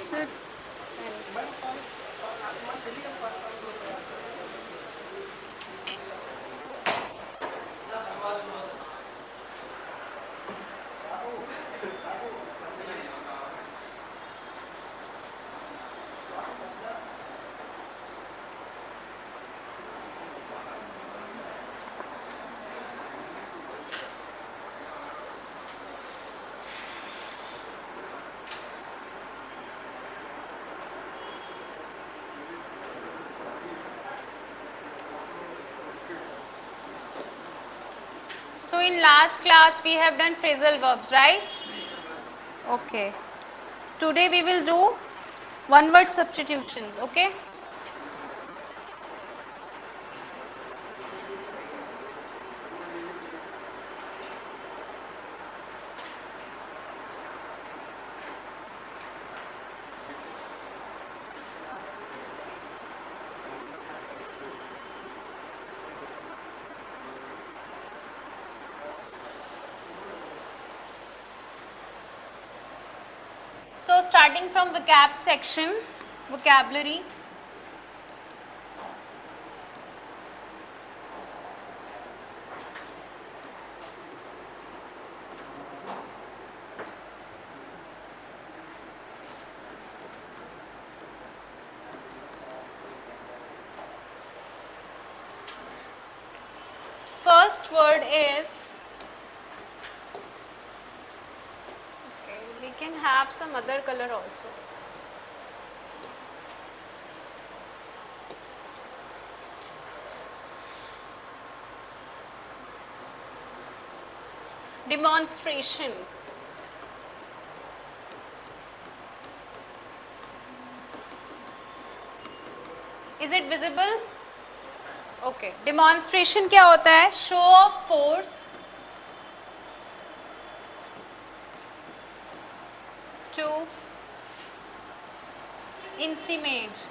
Sir So in last class we have done phrasal verbs, right? Okay. Today we will do one word substitutions, okay? So starting from vocab section, vocabulary. First word is, okay, we can have some other color also. Demonstration. Is it visible? Okay. Demonstration क्या होता है? Show of force to intimate.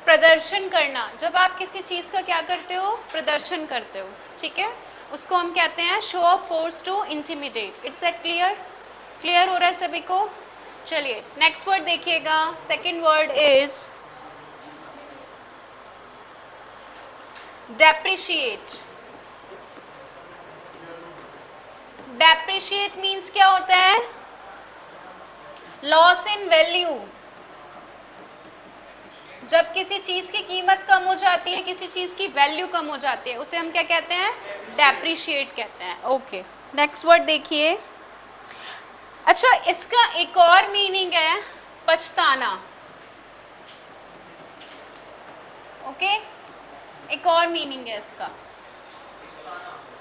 प्रदर्शन करना, जब आप किसी चीज का क्या करते हो? प्रदर्शन करते हो, ठीक है, उसको हम कहते हैं show of force to intimidate. It's at clear? Clear हो रहा है सभी को? चलिए नेक्स्ट वर्ड देखिएगा. Second word is depreciate. Depreciate means क्या होता है? Loss in value. जब किसी चीज की कीमत कम हो जाती है, किसी चीज की वैल्यू कम हो जाती है, उसे हम क्या कहते हैं? डेप्रिशिएट कहते हैं. ओके, नेक्स्ट वर्ड देखिए. अच्छा, इसका एक और मीनिंग है पछताना. ओके, एक और मीनिंग है इसका.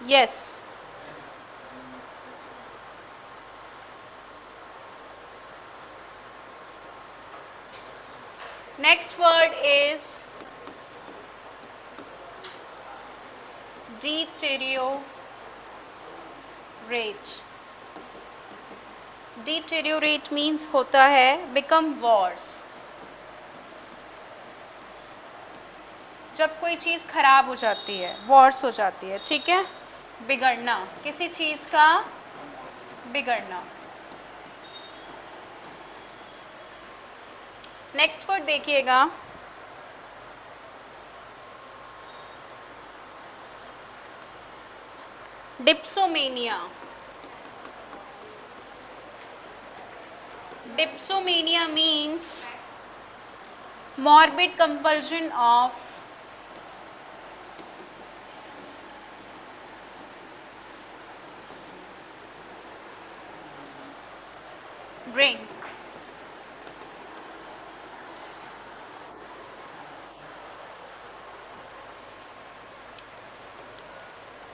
Yes. Next word is deteriorate. Deteriorate means होता है become worse. जब कोई चीज़ खराब हो जाती है, worse हो जाती है, ठीक है, बिगड़ना, किसी चीज़ का बिगड़ना. नेक्स्ट वर्ड देखिएगा. Dipsomania. Dipsomania means morbid compulsion of drink.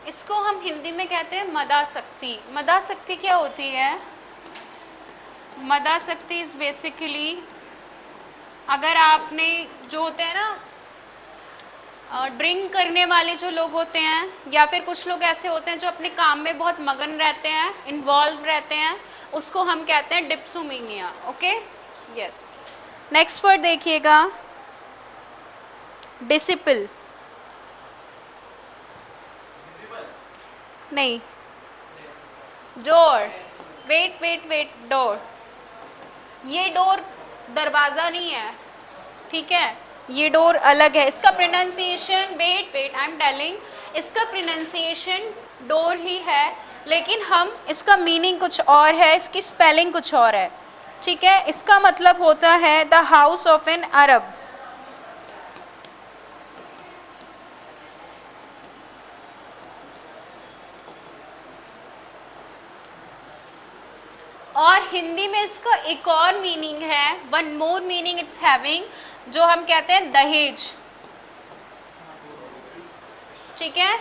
इसको हम हिंदी में कहते हैं मदासक्ति. मदासक्ति क्या होती है? मदासक्ति इज बेसिकली अगर आपने जो होते हैं ना ड्रिंक करने वाले जो लोग होते हैं, या फिर कुछ लोग ऐसे होते हैं जो अपने काम में बहुत मगन रहते हैं, इन्वॉल्व रहते हैं, उसको हम कहते हैं dipsomania. Okay, yes. Next word देखिएगा, डिसिपल. नहीं, dour. Wait wait wait, dour. ये डोर दरवाज़ा नहीं है, ठीक है, ये डोर अलग है. इसका pronunciation, wait wait, I am telling, इसका प्रोनाउंसिएशन डोर ही है, लेकिन हम इसका मीनिंग कुछ और है, इसकी स्पेलिंग कुछ और है. ठीक है, इसका मतलब होता है द हाउस ऑफ एन अरब. और हिंदी में इसका एक और मीनिंग है, one more meaning it's having, जो हम कहते हैं दहेज. ठीक है,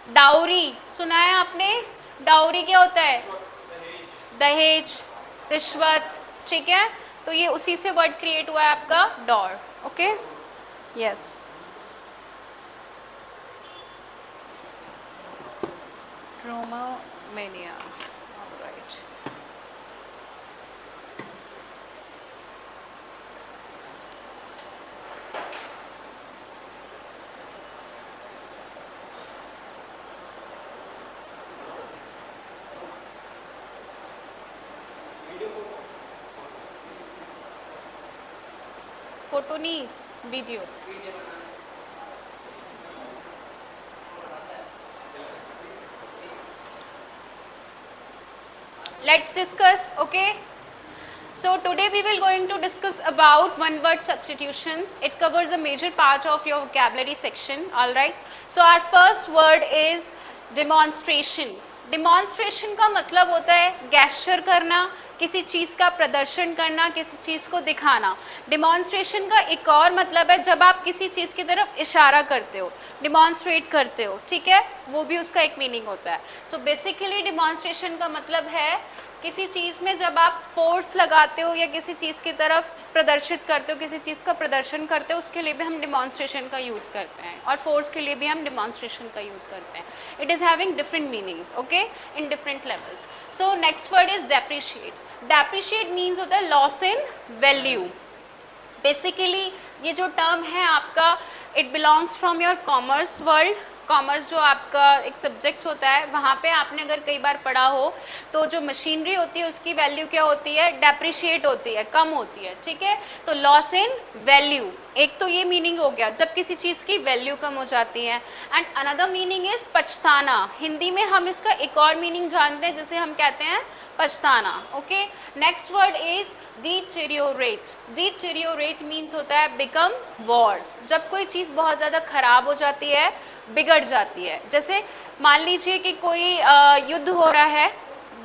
डाउरी सुना है आपने? डाउरी क्या होता है? दहेज, रिश्वत. ठीक है, तो ये उसी से वर्ड क्रिएट हुआ है आपका dour. Okay, yes. Dromomania, right. Photo नहीं, video. Let's discuss. Okay, so today we will going to discuss about one word substitutions. It covers a major part of your vocabulary section. All right, so our first word is demonstration. Demonstration का मतलब होता है gesture करना, किसी चीज़ का प्रदर्शन करना, किसी चीज़ को दिखाना. डिमॉन्स्ट्रेशन का एक और मतलब है जब आप किसी चीज़ की तरफ इशारा करते हो, डिमॉन्स्ट्रेट करते हो. ठीक है, वो भी उसका एक मीनिंग होता है. सो बेसिकली डिमॉन्स्ट्रेशन का मतलब है किसी चीज़ में जब आप फोर्स लगाते हो या किसी चीज़ की तरफ प्रदर्शित करते हो, किसी चीज़ का प्रदर्शन करते हो, उसके लिए भी हम डिमॉन्स्ट्रेशन का यूज़ करते हैं, और फोर्स के लिए भी हम डिमॉन्स्ट्रेशन का यूज़ करते हैं. It is having different meanings, okay, in different levels. So next word is depreciate. Depreciate means होता है लॉस इन वैल्यू. बेसिकली ये जो टर्म है आपका, it belongs from your commerce world. Commerce जो आपका एक सब्जेक्ट होता है, वहाँ पे आपने अगर कई बार पढ़ा हो तो जो मशीनरी होती है उसकी वैल्यू क्या होती है? डेप्रिशिएट होती है, कम होती है. ठीक है, तो लॉस इन वैल्यू, एक तो ये मीनिंग हो गया जब किसी चीज़ की वैल्यू कम हो जाती है. एंड अनदर मीनिंग इज पछताना. हिंदी में हम इसका एक और मीनिंग जानते हैं जिसे हम कहते हैं पछताना. ओके, next word is deteriorate. Deteriorate means होता है बिकम वर्स. जब कोई चीज़ बहुत ज़्यादा खराब हो जाती है, बिगड़ जाती है. जैसे मान लीजिए कि कोई युद्ध हो रहा है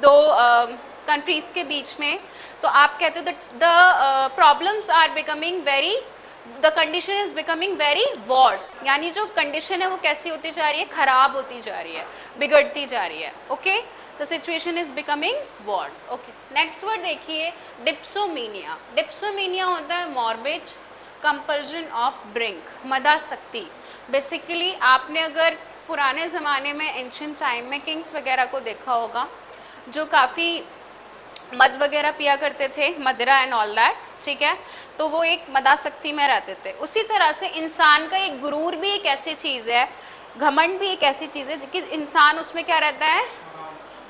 दो कंट्रीज़ के बीच में, तो आप कहते हो the problems are becoming very, the condition is becoming very worse. यानी जो कंडीशन है वो कैसी होती जा रही है? खराब होती जा रही है, बिगड़ती जा रही है. Okay, the situation is becoming worse. Okay, next word देखिए, डिप्सोमीनिया. डिप्सोमीनिया होता है मॉर्बिड कंपल्जन ऑफ ड्रिंक, मदासक्ति. बेसिकली आपने अगर पुराने ज़माने में एंशिएंट टाइम में किंग्स वगैरह को देखा होगा जो काफ़ी मद वगैरह पिया करते थे, मदिरा एंड ऑल दैट. ठीक है, तो वो एक मदासक्ति में रहते थे. उसी तरह से इंसान का एक गुरूर भी एक ऐसी चीज़ है, घमंड भी एक ऐसी चीज़ है कि इंसान उसमें क्या रहता है?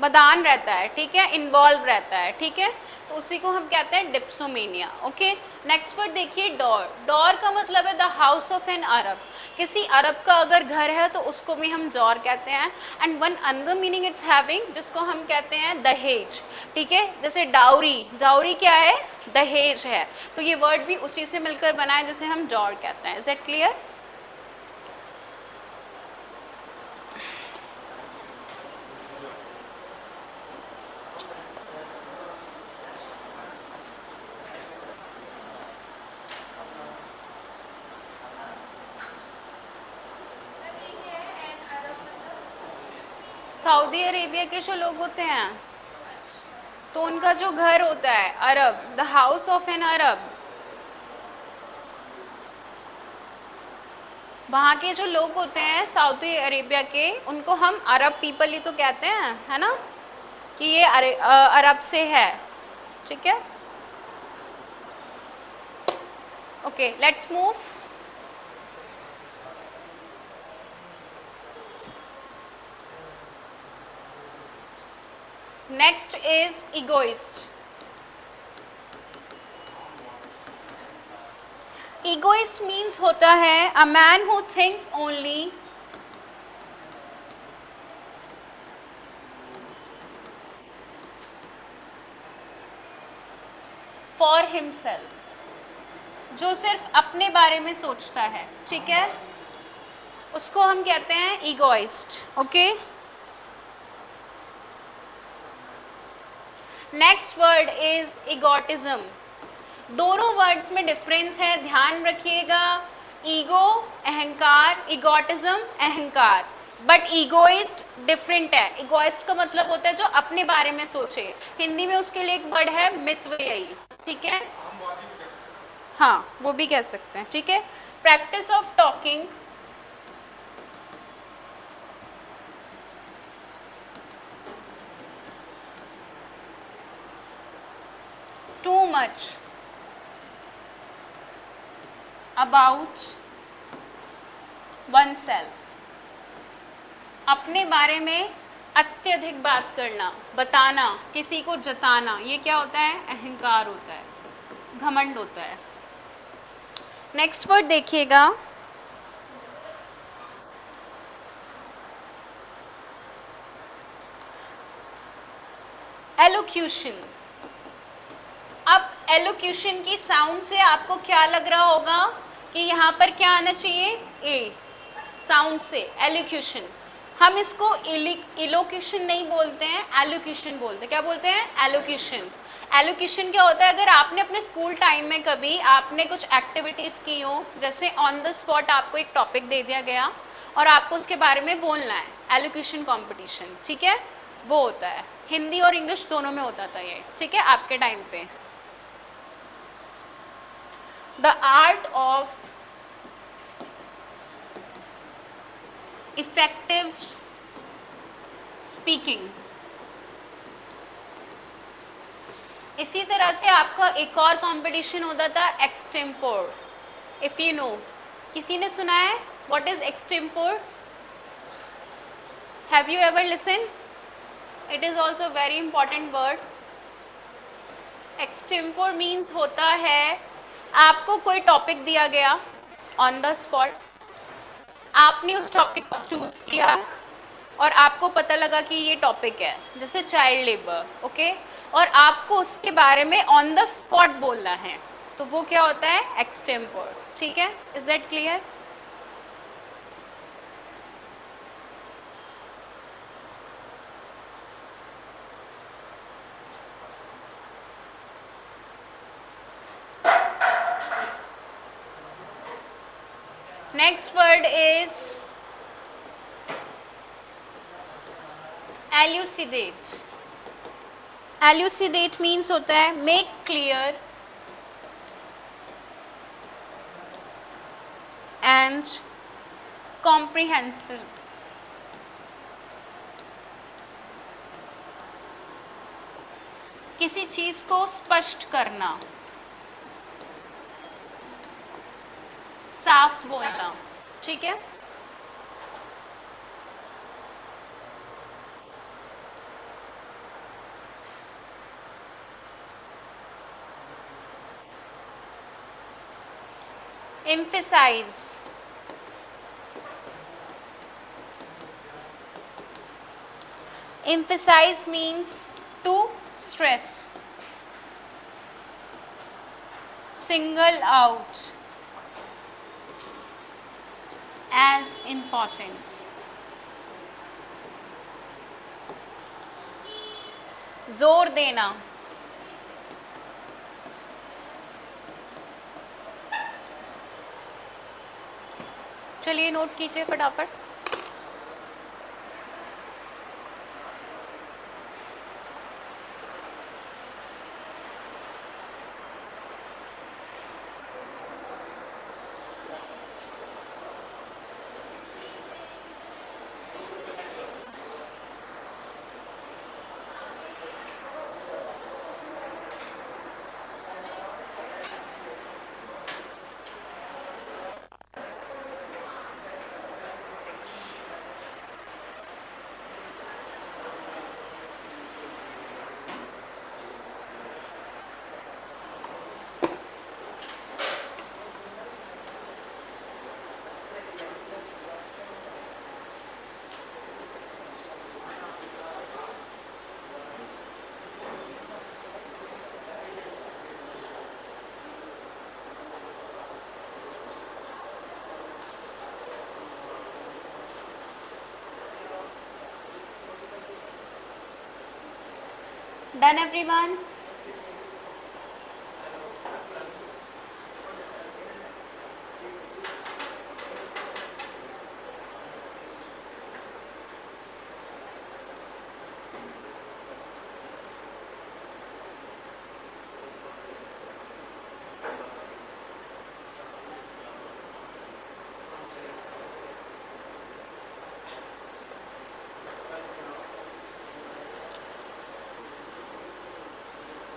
मदान रहता है. ठीक है, इन्वॉल्व रहता है. ठीक है, तो उसी को हम कहते हैं डिप्सोमीनिया. ओके, नेक्स्ट वर्ड देखिए, डोर. डोर का मतलब है द हाउस ऑफ एन अरब. किसी अरब का अगर घर है तो उसको भी हम डोर कहते हैं. And one another meaning it's having, जिसको हम कहते हैं दहेज. ठीक है, जैसे डाउरी. डाउरी क्या है? दहेज है. तो ये वर्ड भी उसी से मिलकर बना है जिसे हम डोर कहते हैं. Is that clear? Saudi Arabia के जो लोग होते हैं तो उनका जो घर होता है Arab, the house of an Arab, वहाँ के जो लोग होते हैं सऊदी अरेबिया के, उनको हम अरब पीपल ही तो कहते हैं, है ना, कि ये अरब से है, ठीक है। Okay, let's move. Next is egoist. Egoist means होता है a man who thinks only for himself, जो सिर्फ अपने बारे में सोचता है, ठीक है, उसको हम कहते हैं egoist. Okay, next word is egotism. दोनों वर्ड्स में डिफरेंस है, ध्यान रखिएगा। ईगो अहंकार, इगोटिज्म अहंकार, बट इगोइस्ट डिफरेंट है। इगोइस्ट का मतलब होता है जो अपने बारे में सोचे। हिंदी में उसके लिए एक वर्ड है मितव्ययी, ठीक है, हाँ वो भी कह सकते हैं, ठीक है। Practice of talking too much about one self, अपने बारे में अत्यधिक बात करना, बताना, किसी को जताना, ये क्या होता है, अहंकार होता है, घमंड होता है। नेक्स्ट वर्ड देखिएगा, एलोक्यूशन। अब एलोक्यूशन की साउंड से आपको क्या लग रहा होगा कि यहाँ पर क्या आना चाहिए, ए साउंड से, एलोक्यूशन। हम इसको इलोक्यूशन नहीं बोलते हैं, एलोक्यूशन बोलते हैं। क्या बोलते हैं, एलोक्यूशन। एलोक्यूशन क्या होता है, अगर आपने अपने स्कूल टाइम में कभी आपने कुछ एक्टिविटीज़ की हो, जैसे ऑन द स्पॉट आपको एक टॉपिक दे दिया गया और आपको उसके बारे में बोलना है, एलोक्यूशन कॉम्पिटिशन, ठीक है, वो होता है। हिंदी और इंग्लिश दोनों में होता था ये, ठीक है, आपके टाइम पे। The art of effective speaking. इसी तरह से आपका एक और कंपटीशन होता था एक्सटेम्पोर, इफ यू नो, किसी ने सुना है what is extempore, have you ever listen, it is also very important word. Extempore means होता है आपको कोई टॉपिक दिया गया ऑन द स्पॉट, आपने उस टॉपिक को चूज किया और आपको पता लगा कि ये टॉपिक है, जैसे चाइल्ड लेबर, ओके, और आपको उसके बारे में ऑन द स्पॉट बोलना है, तो वो क्या होता है, एक्सटेम्पोर, ठीक है। Is that clear? Next word is elucidate. Elucidate means होता है मेक क्लियर एंड कॉम्प्रिहेंसिव। किसी चीज को स्पष्ट करना, साफ बोलना, ठीक है। emphasize, emphasize means to stress, single out as important, जोर देना, चलिए नोट कीजिए फटाफट। Done everyone?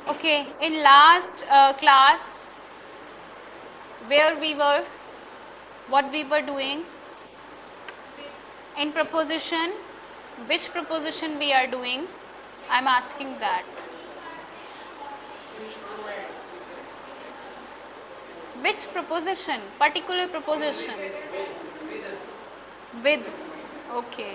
Okay, in last class, where we were, what we were doing in proposition, which proposition we are doing, I'm asking that. Which proposition? Particular proposition? With. Okay.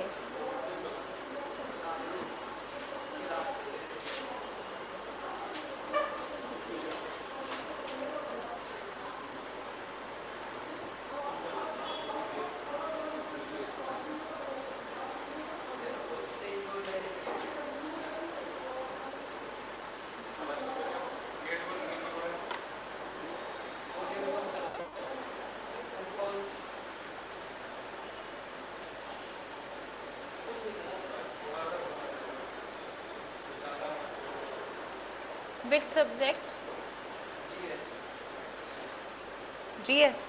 Which subject? GS.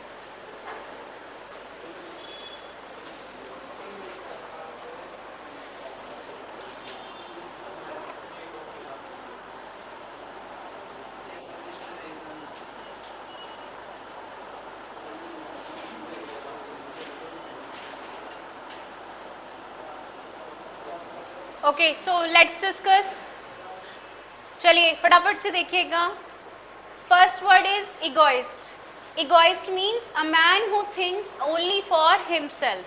Okay, so let's discuss. चलिए फटाफट से देखिएगा. First word is egoist. Egoist means a man who thinks only for himself.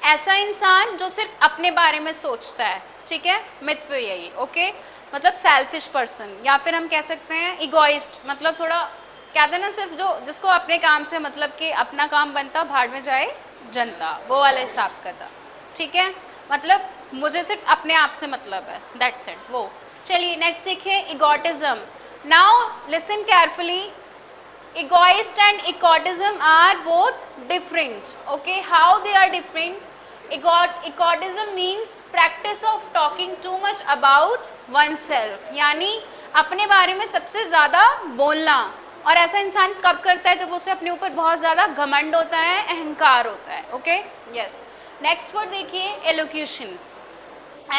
ऐसा इंसान जो सिर्फ अपने बारे में सोचता है. ठीक है, मिथ्व यही. ओके, मतलब सेल्फिश पर्सन, या फिर हम कह सकते हैं इगोइस्ट, मतलब थोड़ा कहते हैं ना, सिर्फ जो जिसको अपने काम से मतलब कि अपना काम बनता भाड़ में जाए जनता, वो वाला हिसाब का था. ठीक है, मतलब मुझे सिर्फ अपने आप से मतलब है, दैट्स इट. वो चलिए नेक्स्ट देखिए, egotism. Now listen carefully. egoist and egotism are both different. Okay, how they are different? Egotism means practice of talking too much about oneself, यानी अपने बारे में सबसे ज़्यादा बोलना. और ऐसा इंसान कब करता है? जब उसे अपने ऊपर बहुत ज़्यादा घमंड होता है, अहंकार होता है. Okay, yes. नेक्स्ट वर्ड देखिए, elocution.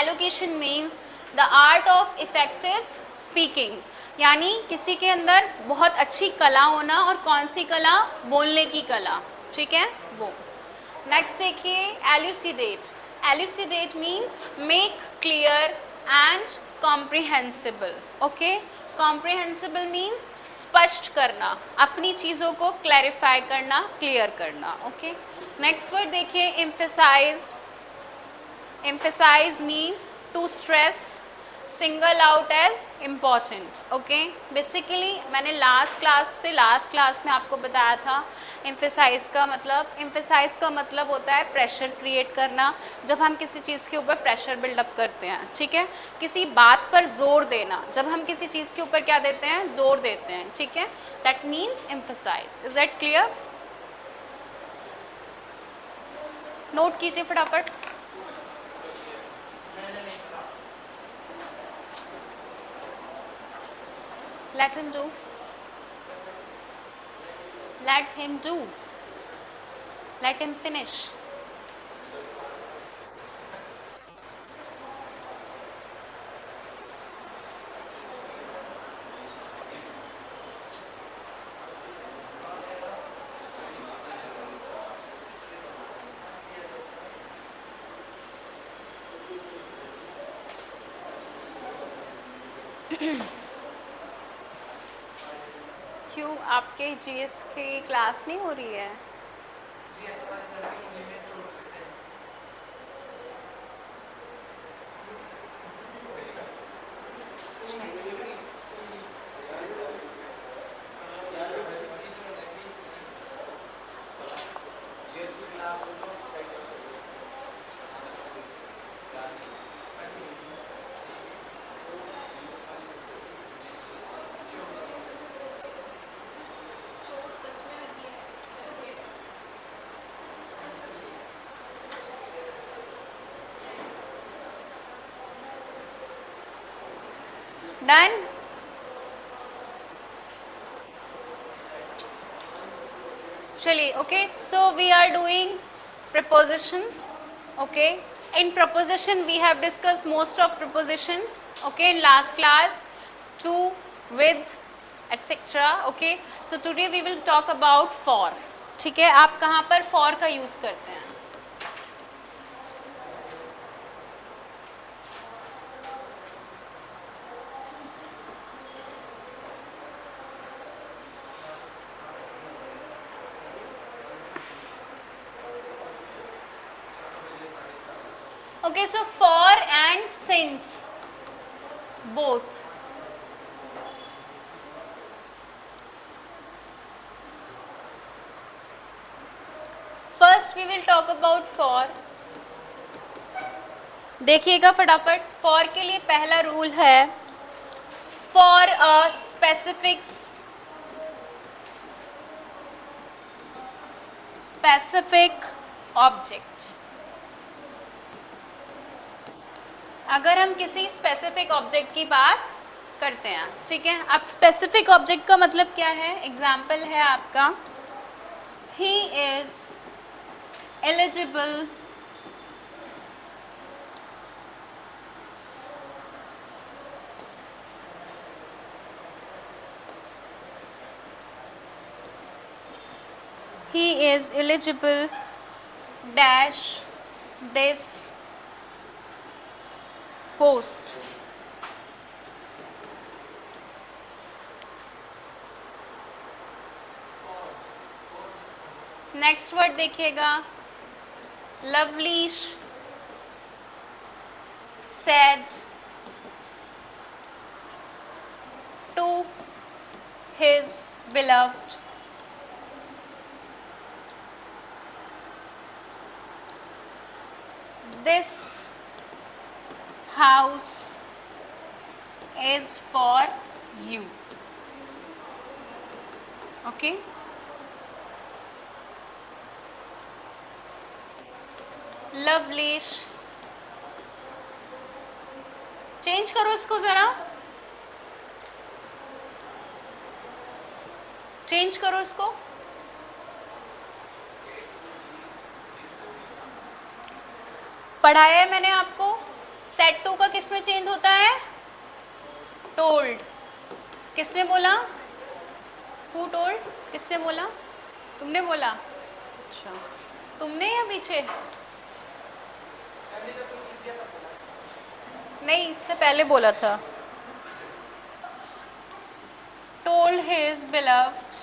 Elocution means the art of effective speaking, यानी किसी के अंदर बहुत अच्छी कला होना. और कौन सी कला? बोलने की कला. ठीक है, वो. नेक्स्ट देखिए, elucidate. Elucidate means make clear and comprehensible. Okay, comprehensible means स्पष्ट करना, अपनी चीज़ों को क्लैरिफाई करना, क्लियर करना. ओके, नेक्स्ट वर्ड देखिए, emphasise. Emphasise means to stress, single out as important. Okay, basically मैंने लास्ट क्लास में आपको बताया था एम्फेसाइज का मतलब होता है प्रेशर क्रिएट करना. जब हम किसी चीज़ के ऊपर प्रेशर बिल्डअप करते हैं, ठीक है, किसी बात पर जोर देना. जब हम किसी चीज़ के ऊपर क्या देते हैं? जोर देते हैं. ठीक है, that means emphasize. Is that clear? Note कीजिए फटाफट. Let him do. Let him do. Let him finish. क्यों आपके जीएस की क्लास नहीं हो रही है? डन. चलिए, okay. So we are doing prepositions. Okay, in preposition we have discussed most of prepositions. Okay, in last class, to, with, etc. Okay, so today we will talk about for. ठीक है, आप कहाँ पर for का use करते हैं? Okay, so for and since, both. First we will talk about for. देखिएगा फटाफट. for के लिए पहला रूल है, for a specific object. अगर हम किसी स्पेसिफिक ऑब्जेक्ट की बात करते हैं, ठीक है. अब स्पेसिफिक ऑब्जेक्ट का मतलब क्या है? एग्जाम्पल है आपका, he is eligible dash this post. Next word देखिएगा, लवलीश said to his beloved. This house is for you. Okay. Lovelish. Change करो इसको जरा, चेंज करो इसको. पढ़ाया है मैंने आपको. सेट टू का किस में चेंज होता है? टोल्ड. किसने बोला? Who told? किसने बोला? तुमने बोला? अच्छा, तुमने या पीछे? नहीं, इससे पहले बोला था. Told his beloved.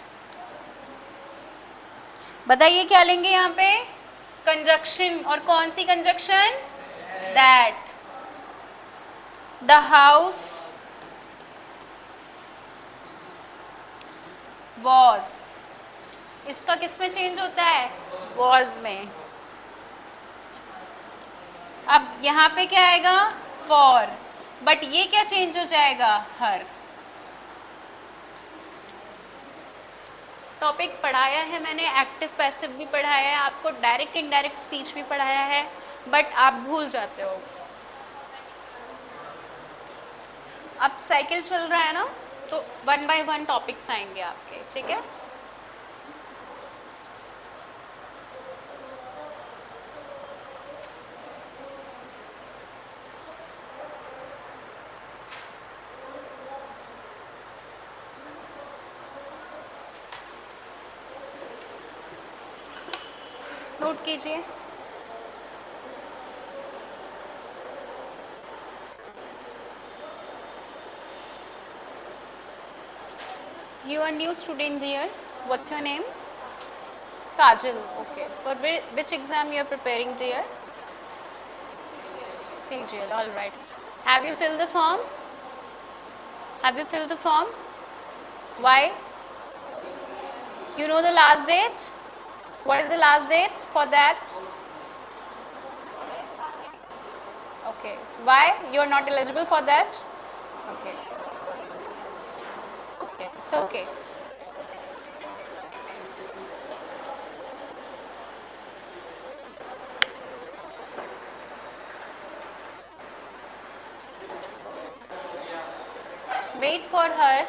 बताइए क्या लेंगे यहाँ पे? कंजक्शन. और कौन सी conjunction? That. The house was. इसका किस में चेंज होता है? वॉज में. अब यहाँ पे क्या आएगा? फॉर. बट ये क्या चेंज हो जाएगा? हर. टॉपिक पढ़ाया है मैंने, एक्टिव पैसिव भी पढ़ाया है आपको, डायरेक्ट इनडायरेक्ट स्पीच भी पढ़ाया है, बट आप भूल जाते हो. अब साइकिल चल रहा है ना, तो 1 by 1 टॉपिक्स आएंगे आपके. ठीक है. नोट कीजिए. You are new student, dear. What's your name? Kajal. Okay. For which exam you are preparing, dear? CGL. All right. Have you filled the form? Have you filled the form? Why? You know the last date? What is the last date for that? Okay. Why? You are not eligible for that? Okay. Okay. It's okay. Wait for her.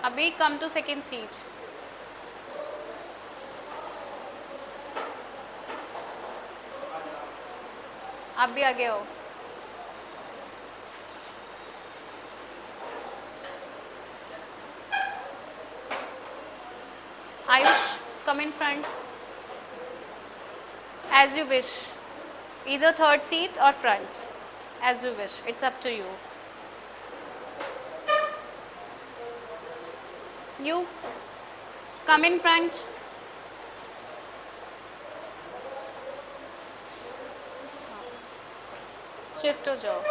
अभी come to second seat. आप भी आगे हो. Ayush, come in front. As you wish. Either third seat or front. As you wish. It's up to you. You come in front. Shift हो जाओ.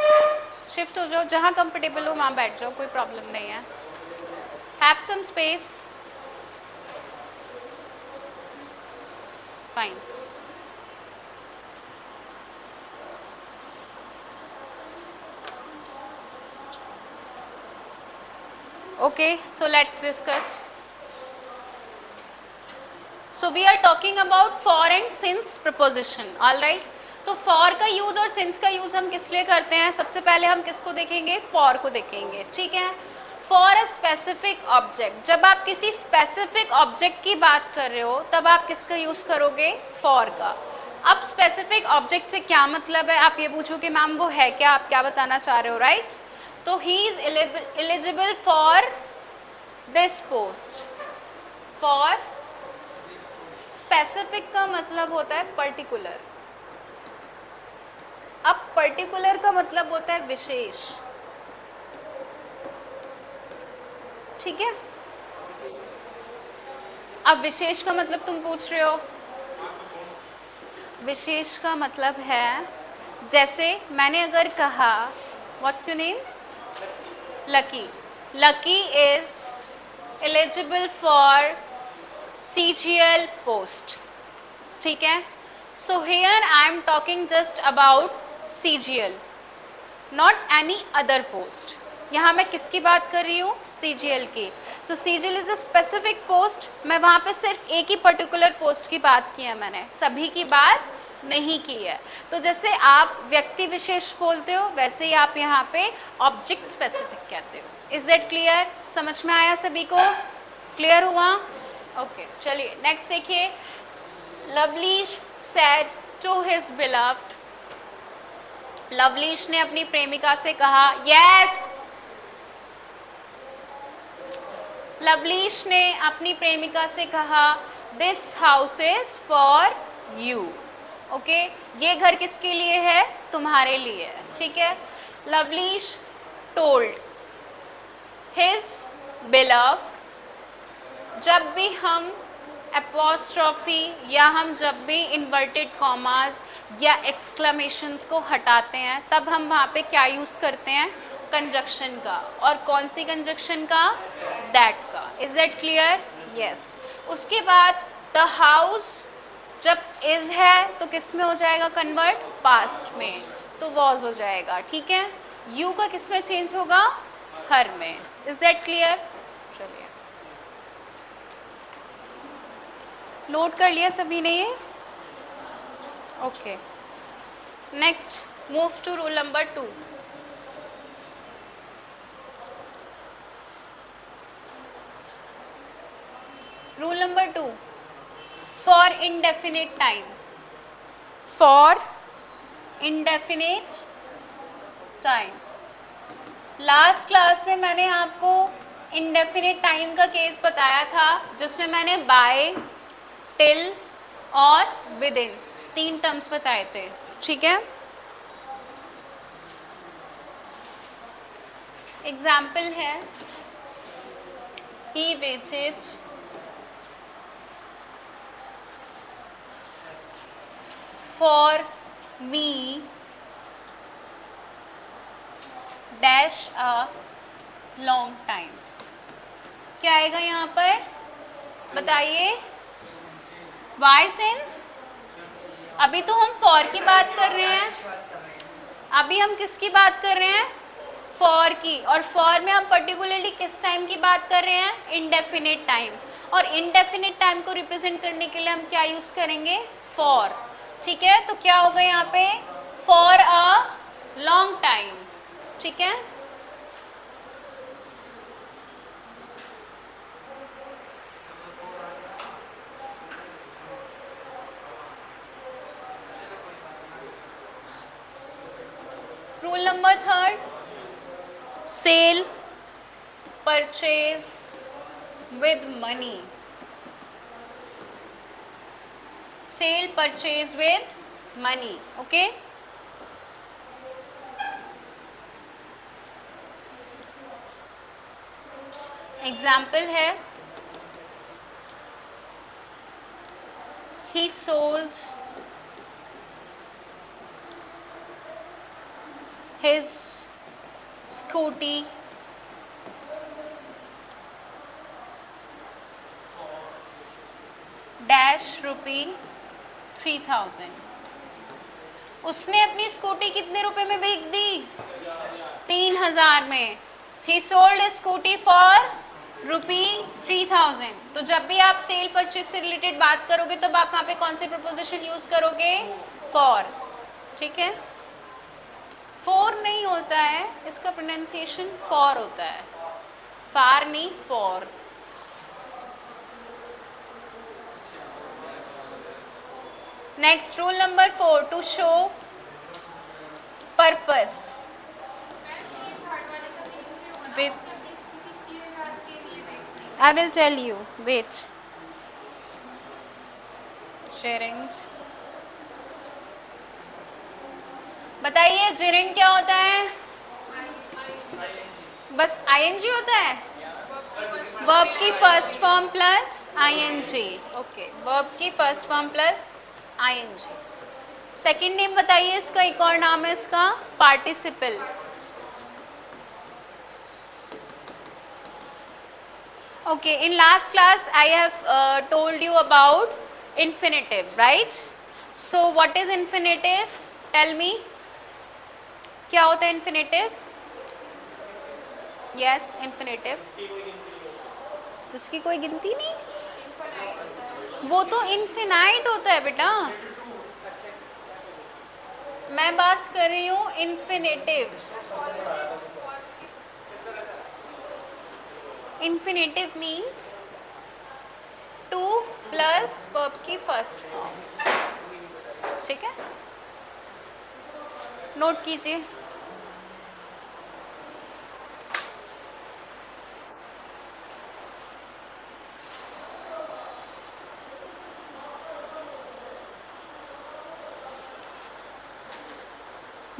Shift हो जाओ. जहाँ कंफर्टेबल हो वहाँ बैठ जाओ. कोई प्रॉब्लम नहीं है. Have some space. Fine. Okay, so let's discuss. So we are talking about for and since preposition. All right. तो for का यूज और since का यूज हम किस लिए करते हैं? सबसे पहले हम किसको देखेंगे? for को देखेंगे. ठीक है. For a specific object. जब आप किसी specific object की बात कर रहे हो तब आप किसका यूज करोगे? for का. अब specific object से क्या मतलब है? आप ये पूछो कि मैम वो है क्या? आप क्या बताना चाह रहे हो? राइट. तो he is eligible for this post. For specific का मतलब होता है particular. अब particular का मतलब होता है विशेष. ठीक है. अब विशेष का मतलब तुम पूछ रहे हो. विशेष का मतलब है जैसे मैंने अगर कहा what's your name? Lucky. Lucky is eligible for CGL post. ठीक है. So here I am talking just about CGL, not any other post. यहाँ मैं किसकी बात कर रही हूँ? CGL की. सो CGL is a specific post. मैं वहाँ पे सिर्फ एक ही पर्टिकुलर पोस्ट की बात की है, मैंने सभी की बात नहीं की है. तो जैसे आप व्यक्ति विशेष बोलते हो वैसे ही आप यहाँ पे ऑब्जेक्ट स्पेसिफिक कहते हो. Is that clear? समझ में आया सभी को? क्लियर हुआ? ओके. चलिए नेक्स्ट देखिए. लवलीश सेड टू हिज बिलव्ड. लवलीश ने अपनी प्रेमिका से कहा. यस. लवलीश ने अपनी प्रेमिका से कहा this house is for you. Okay. ये घर किसके लिए है? तुम्हारे लिए. ठीक है. लवलीश टोल्ड हिज बिलव्ड. जब भी हम एपोस्ट्रॉफी या हम जब भी इन्वर्टेड कॉमास या एक्सक्लेमेशंस को हटाते हैं तब हम वहाँ पे क्या यूज़ करते हैं? कंजक्शन का. और कौन सी कंजक्शन का? दैट का. Is that clear? यस. उसके बाद द हाउस जब इज है तो किस में हो जाएगा कन्वर्ट? पास्ट में. तो वॉज हो जाएगा. ठीक है. यू का किस में चेंज होगा? हर में. Is that clear? चलिए नोट कर लिया सभी ने ये? Okay. Next move to rule number 2. Rule number 2 for indefinite time. For indefinite time. Last class में मैंने आपको indefinite टाइम का केस बताया था जिसमें मैंने बाय, टिल और विद इन 3 टर्म्स बताए थे. ठीक है. एग्जाम्पल है he waited for me dash a long time. क्या आएगा यहाँ पर? बताइए. Why since? अभी तो हम for की बात कर रहे हैं. अभी हम किसकी बात कर रहे हैं? फॉर की, और फॉर में हम पर्टिकुलरली किस टाइम की बात कर रहे हैं? Indefinite time. और इनडेफिनिट टाइम को रिप्रेजेंट करने के लिए हम क्या यूज करेंगे? फॉर। ठीक है, तो क्या होगा यहाँ पे? For a long time. ठीक है, rule number third, sale purchase with money. Sale purchase with money. Okay, example है, he sold his scooty dash rupee 3000। उसने अपनी स्कूटी कितने रुपए में बेच दी? 3000 में। he sold his scooty for रुपी 3000। तो जब भी आप सेल परचेज से रिलेटेड बात करोगे तो आप वहां पे कौन सी प्रपोजिशन यूज करोगे? फॉर। ठीक है, फॉर नहीं होता है, इसका प्रोनाउंसिएशन फॉर होता है, फार नहीं, for. Next rule number 4, to show purpose with, I will tell you, wait, gerund। बताइए gerund क्या होता है? बस ing होता है? वर्ब की first form plus ing। Okay, verb की first form plus ing। Second name बताइए इसका, एक और नाम है इसका participle. Okay, in last class I have told you about infinitive, right? So what is infinitive? Tell me. क्या होता है infinitive? Yes, infinitive। तो उसकी कोई गिनती नहीं? वो तो infinite होता है बेटा। मैं बात कर रही हूँ infinitive। Infinitive means two plus verb की फर्स्ट फॉर्म। ठीक है, नोट कीजिए।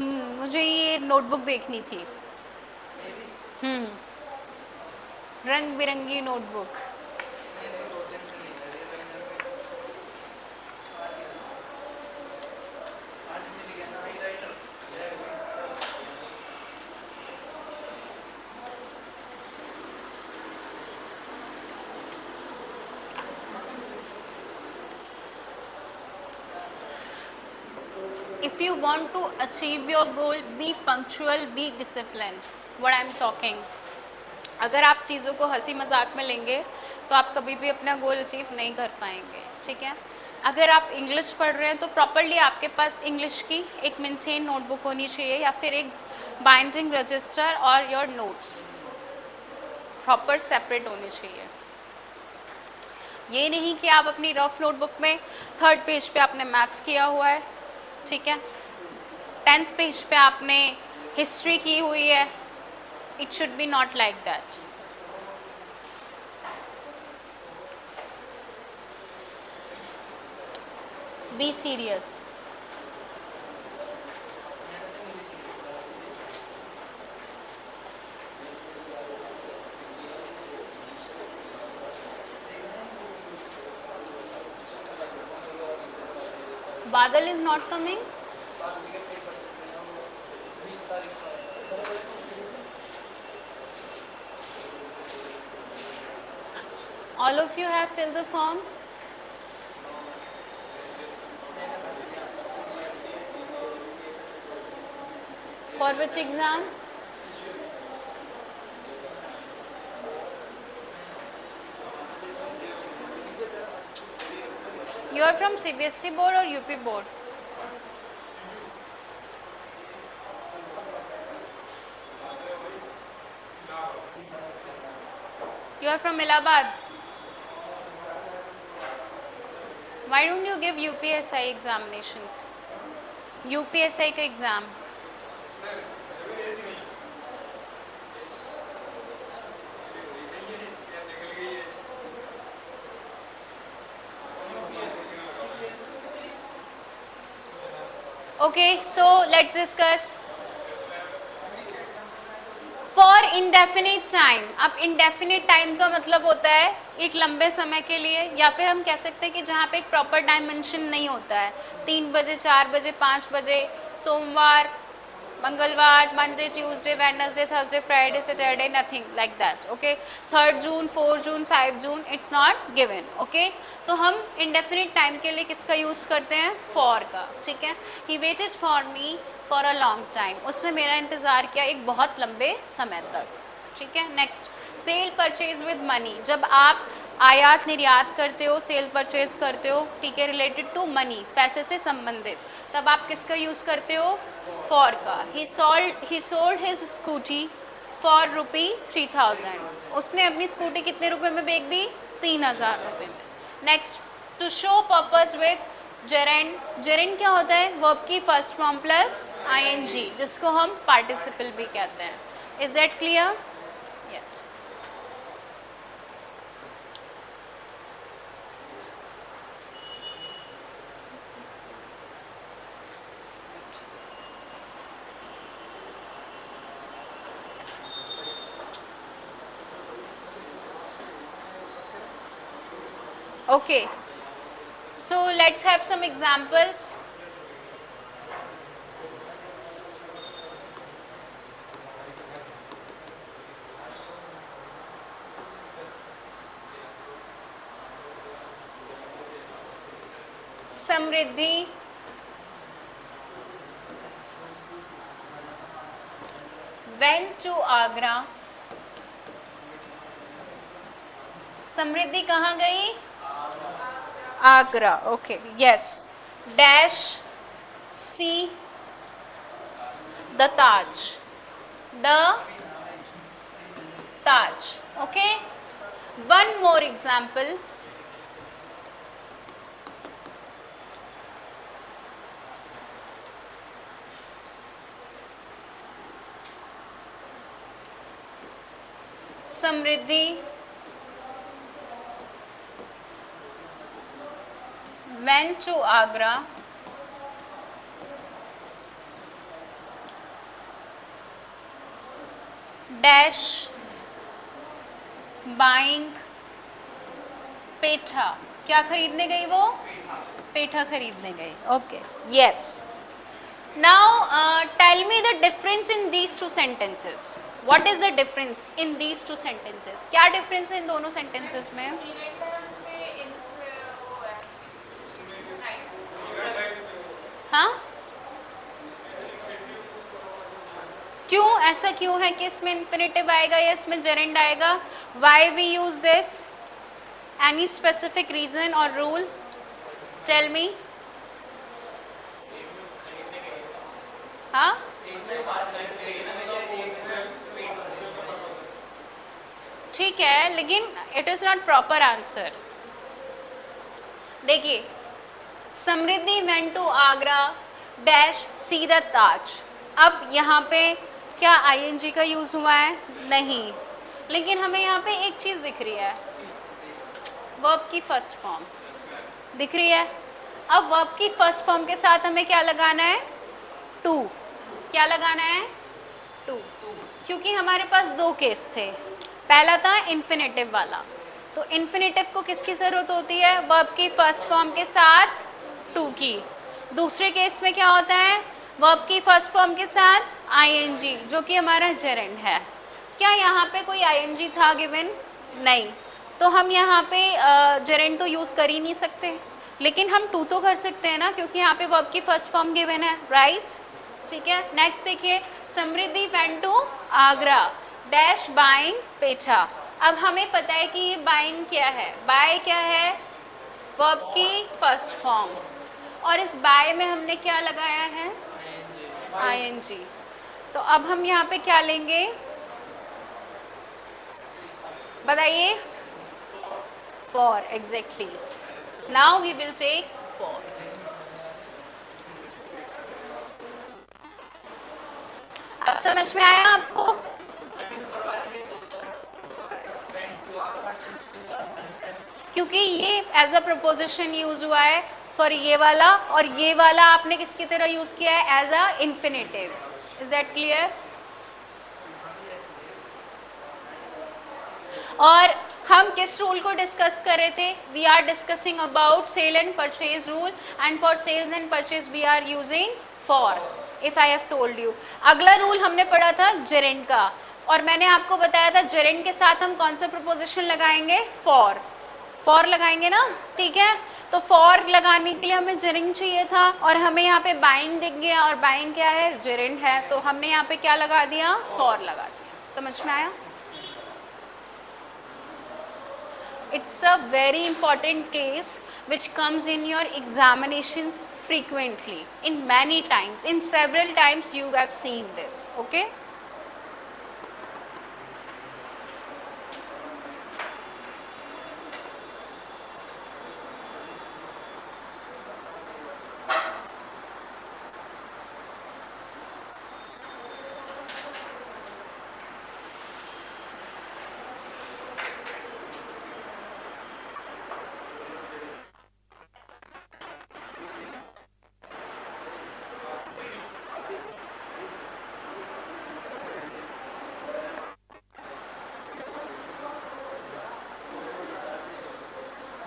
मुझे ये नोटबुक देखनी थी। रंग बिरंगी notebook. If you want to achieve your goal, be punctual, be disciplined. What I am talking. अगर आप चीज़ों को हंसी मजाक में लेंगे तो आप कभी भी अपना गोल अचीव नहीं कर पाएंगे। ठीक है, अगर आप इंग्लिश पढ़ रहे हैं तो प्रॉपरली आपके पास इंग्लिश की एक मेंटेन नोटबुक होनी चाहिए, या फिर एक बाइंडिंग रजिस्टर और योर नोट्स प्रॉपर सेपरेट होने चाहिए। ये नहीं कि आप अपनी रफ नोटबुक में 3rd पेज पे आपने मैथ्स किया हुआ है, ठीक है, 10th पेज पे आपने हिस्ट्री की हुई है। It should be not like that. Be serious. Badal is not coming. All of you have filled the form. For which exam? You are from CBSE board or UP board? You are from Allahabad. Why don't you give UPSI examinations? UPSI का exam. Okay, so let's discuss. For indefinite time. अब indefinite time का मतलब होता है एक लंबे समय के लिए, या फिर हम कह सकते हैं कि जहाँ पे एक प्रॉपर डायमेंशन नहीं होता है. 3 बजे, 4 बजे, 5 बजे, सोमवार, मंगलवार, Monday, Tuesday, Wednesday, Thursday, Friday, Saturday, nothing like that. Okay, 3 June, 4 June, 5 June, it's not given. Okay, तो हम इंडेफिनिट टाइम के लिए किसका यूज़ करते हैं? फॉर का. ठीक है. He waited for me for a long time. उसने मेरा इंतज़ार किया एक बहुत लंबे समय तक. ठीक है. Next, cell purchase with money. जब आप आयात निर्यात करते हो, सेल परचेज करते हो, ठीक है, रिलेटेड टू मनी, पैसे से संबंधित, तब आप किसका यूज़ करते हो? फॉर का. ही सोल्ड हिज स्कूटी फॉर ₹3000. उसने अपनी स्कूटी कितने रुपए में बेच दी? 3000 रुपये में. Next, to show purpose with gerund. Gerund क्या होता है? वर्ब की फर्स्ट फॉर्म प्लस आईएनजी, जिसको हम पार्टिसिपल भी कहते हैं. Is that clear? Yes. Okay, so let's have some examples. Samriddhi went to Agra. Samriddhi कहाँ गई? Agra. Okay, yes. Dash see the Taj. The Taj. Okay, one more example. Samriddhi went to Agra dash buying petha. क्या खरीदने गई वो? पेठा खरीदने गई. Okay, yes. Now tell me the difference in these two sentences. What is the difference in these two sentences? क्या difference है इन दोनों sentences में? हाँ, क्यों? ऐसा क्यों है कि इसमें इंफिनिटिव आएगा या इसमें जेरेंड आएगा? Why we use this? Any specific reason और रूल? Tell me. हाँ, ठीक है, लेकिन it is not proper answer. देखिए, Samriddhi went to Agra dash see the Taj. अब यहाँ पे क्या आईएनजी का यूज़ हुआ है? नहीं. लेकिन हमें यहाँ पे एक चीज़ दिख रही है, वर्ब की फर्स्ट फॉर्म दिख रही है. अब वर्ब की फर्स्ट फॉर्म के साथ हमें क्या लगाना है? टू. क्या लगाना है? टू. क्योंकि हमारे पास दो केस थे. पहला था इन्फिनेटिव वाला, तो इन्फिनेटिव को किसकी ज़रूरत होती है? वर्ब की फर्स्ट फॉर्म के साथ टू की. दूसरे केस में क्या होता है? वर्ब की फर्स्ट फॉर्म के साथ आईएनजी, जो कि हमारा जेरेंड है. क्या यहाँ पे कोई आईएनजी था गिवन? नहीं. तो हम यहाँ पे जेरेंड तो यूज़ कर ही नहीं सकते, लेकिन हम टू तो कर सकते हैं ना, क्योंकि यहाँ पे वर्ब की फर्स्ट फॉर्म गिवन है. राइट, ठीक है. नेक्स्ट देखिए, Samriddhi went to Agra dash buying petha. अब हमें पता है कि ये बाइंग क्या है? बाय क्या है? वर्ब की फर्स्ट फॉर्म, और इस बाय में हमने क्या लगाया है, आईएनजी। तो अब हम यहाँ पे क्या लेंगे, बताइए, for, exactly. Now we will take for. अब समझ में आया आपको? क्योंकि ये एज अ प्रपोजिशन यूज हुआ है, सॉरी ये वाला, और ये वाला आपने किसकी तरह यूज किया है, as a infinitive. Is that clear? और हम किस रूल को डिस्कस कर रहे थे, we are discussing about sale and purchase rule, and for sales and purchase we are using for, if I have told you. अगला रूल हमने पढ़ा था जेरेंड का, और मैंने आपको बताया था जेरेंड के साथ हम कौन सा प्रपोजिशन लगाएंगे, फॉर। फॉर लगाएंगे ना, ठीक है। तो फॉर लगाने के लिए हमें जेरेंड चाहिए था, और हमें यहाँ पे बाइंड दिख गया, और बाइंड क्या है, जेरेंड है, तो हमने यहाँ पे क्या लगा दिया, फॉर लगा दिया। समझ में आया? It's a very important case which comes in your examinations frequently, in many times, in several times you have seen this, okay?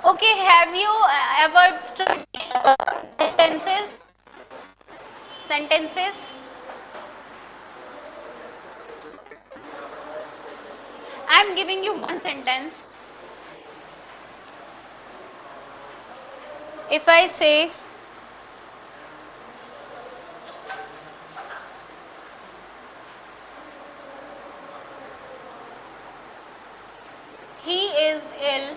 Okay, have you ever studied sentences? Sentences? I am giving you one sentence. If I say, he is ill,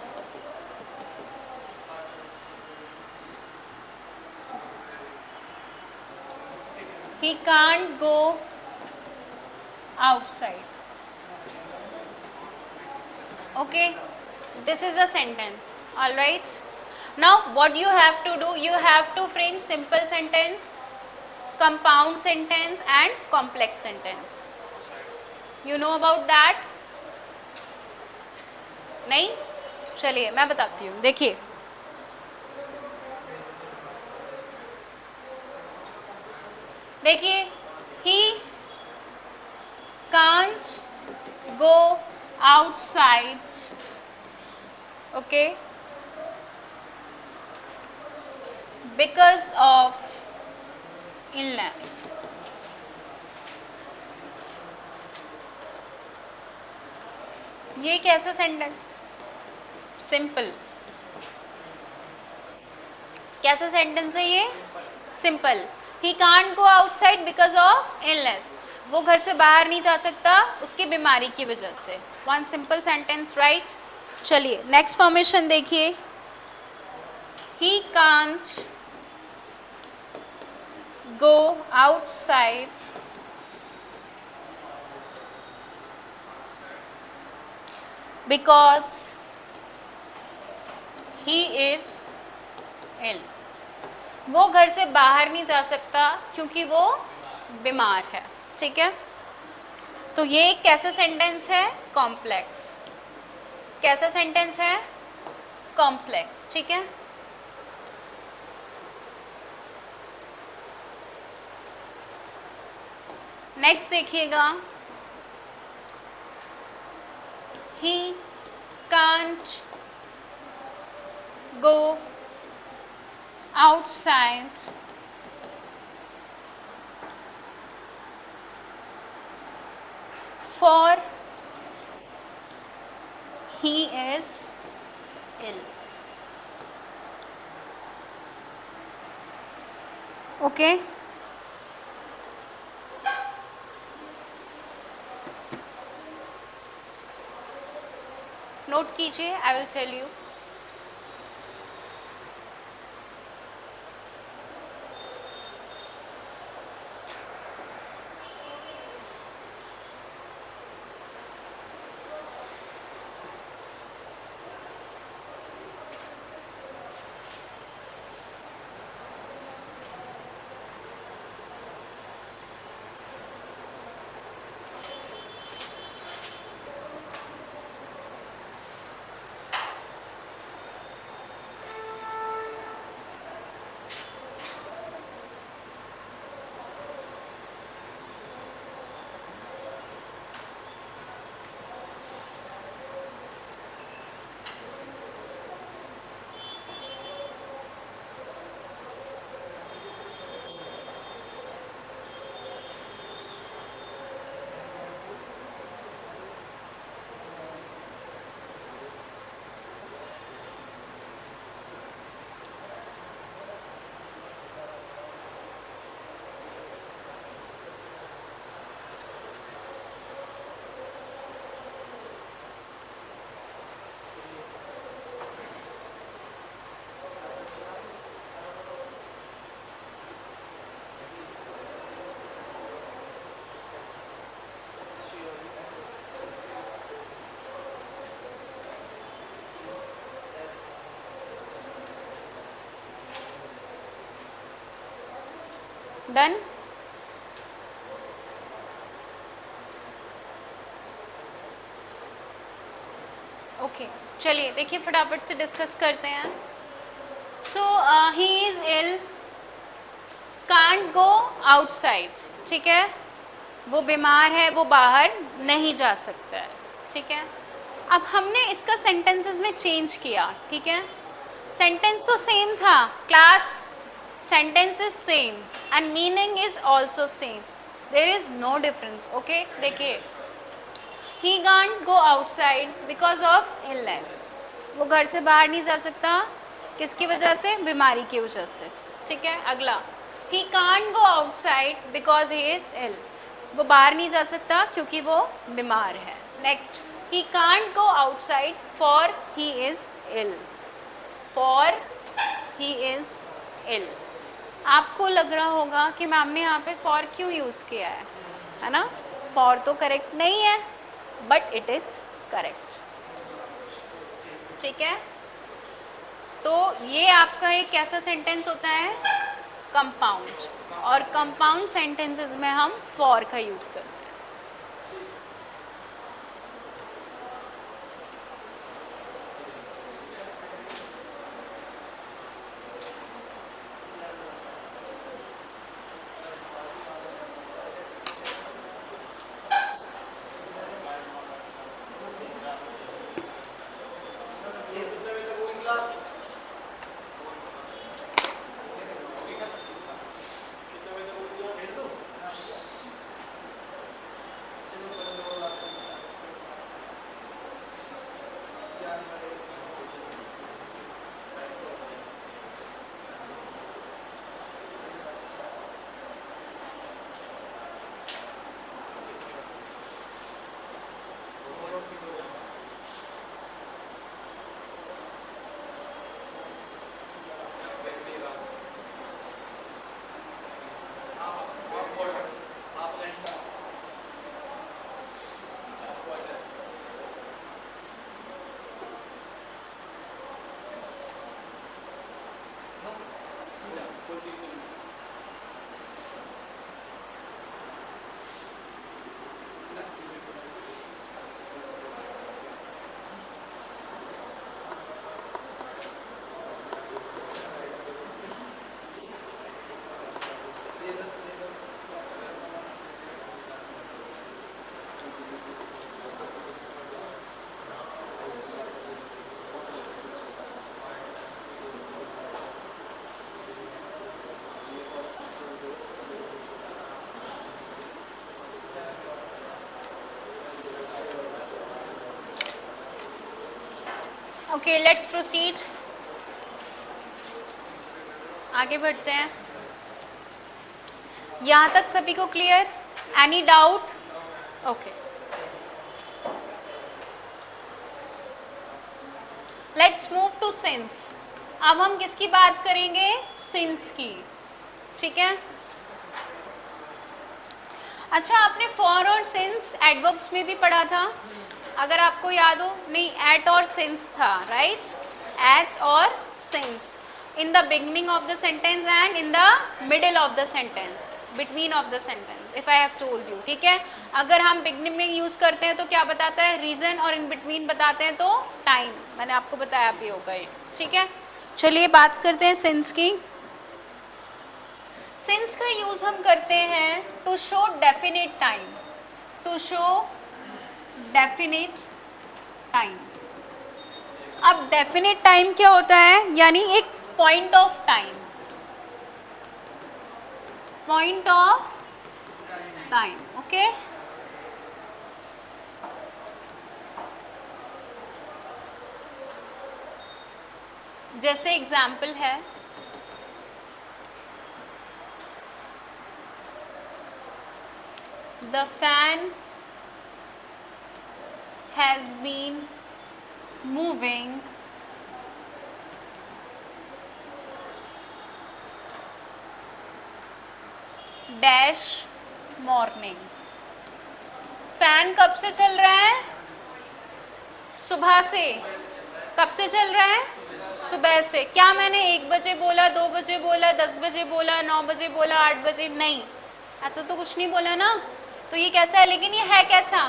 he can't go outside. Okay, this is the sentence. All right. Now what you have to do, you have to frame simple sentence, compound sentence and complex sentence. You know about that? नहीं? चलिए मैं बताती हूँ, देखिए। देखिए, he can't go outside, okay, because of illness. ये कैसा sentence, simple, कैसा सेंटेंस है ये, simple. He can't go outside because of illness, वो घर से बाहर नहीं जा सकता उसकी बीमारी की वजह से। One simple sentence, right. चलिए नेक्स्ट फॉर्मेशन देखिए, he can't go outside because he is ill, वो घर से बाहर नहीं जा सकता क्योंकि वो बीमार है, ठीक है। तो ये एक कैसा सेंटेंस है, कॉम्प्लेक्स। कैसा सेंटेंस है, कॉम्प्लेक्स, ठीक है। नेक्स्ट देखिएगा, he can't go outside for he is ill, okay। Note कीजिए, I will tell you. Done? Okay, चलिए देखिए फटाफट से डिस्कस करते हैं. So he is ill, can't go outside. ठीक है, वो बीमार है, वो बाहर नहीं जा सकता है. ठीक है, अब हमने इसका सेंटेंसेस में चेंज किया. ठीक है, सेंटेंस तो सेम था, clause sentence is same and meaning is also same, there is no difference. Okay, देखिए, he can't go outside because of illness. वो घर से बाहर नहीं जा सकता, किसकी वजह से? बीमारी की वजह से. ठीक है, अगला, he can't go outside because he is ill. वो बाहर नहीं जा सकता क्योंकि वो बीमार है. Next, he can't go outside for he is ill. For he is ill. आपको लग रहा होगा कि मैम ने यहाँ पे for क्यों यूज़ किया है ना? for तो करेक्ट नहीं है, बट इट इज़ करेक्ट. ठीक है, तो ये आपका एक कैसा सेंटेंस होता है? कंपाउंड. और कंपाउंड सेंटेंसेस में हम for का यूज़ करते हैं. Okay, let's proceed. आगे बढ़ते हैं. यहाँ तक सभी को clear? Any doubt? Okay, let's move to since. अब हम किसकी बात करेंगे? सिंस की. ठीक है, अच्छा, आपने फॉर और सिंस एडवर्ब्स में भी पढ़ा था, अगर आपको याद हो. नहीं, एट और सिंस था, राइट? एट और since in the beginning of the sentence and in the middle of the sentence, between of the sentence, if I have told you. ठीक है, अगर हम बिगनिंग में यूज करते हैं तो क्या बताता है? रीजन. और इन बिटवीन बताते हैं तो टाइम. मैंने आपको बताया भी होगा ये. ठीक है, चलिए बात करते हैं सिंस की. सिंस का यूज हम करते हैं to show definite time. To show definite time. अब डेफिनेट टाइम क्या होता है? यानी एक point of time. Point of time. Okay, जैसे एग्जाम्पल है, the fan has been moving dash morning. Fan कब से चल रहा है? सुबह से. कब से चल रहा है? सुबह से. क्या मैंने 1 बजे बोला, 2 बजे बोला, 10 बजे बोला, 9 बजे बोला, 8 बजे, नहीं, ऐसा तो कुछ नहीं बोला ना। तो ये कैसा है, लेकिन ये है कैसा,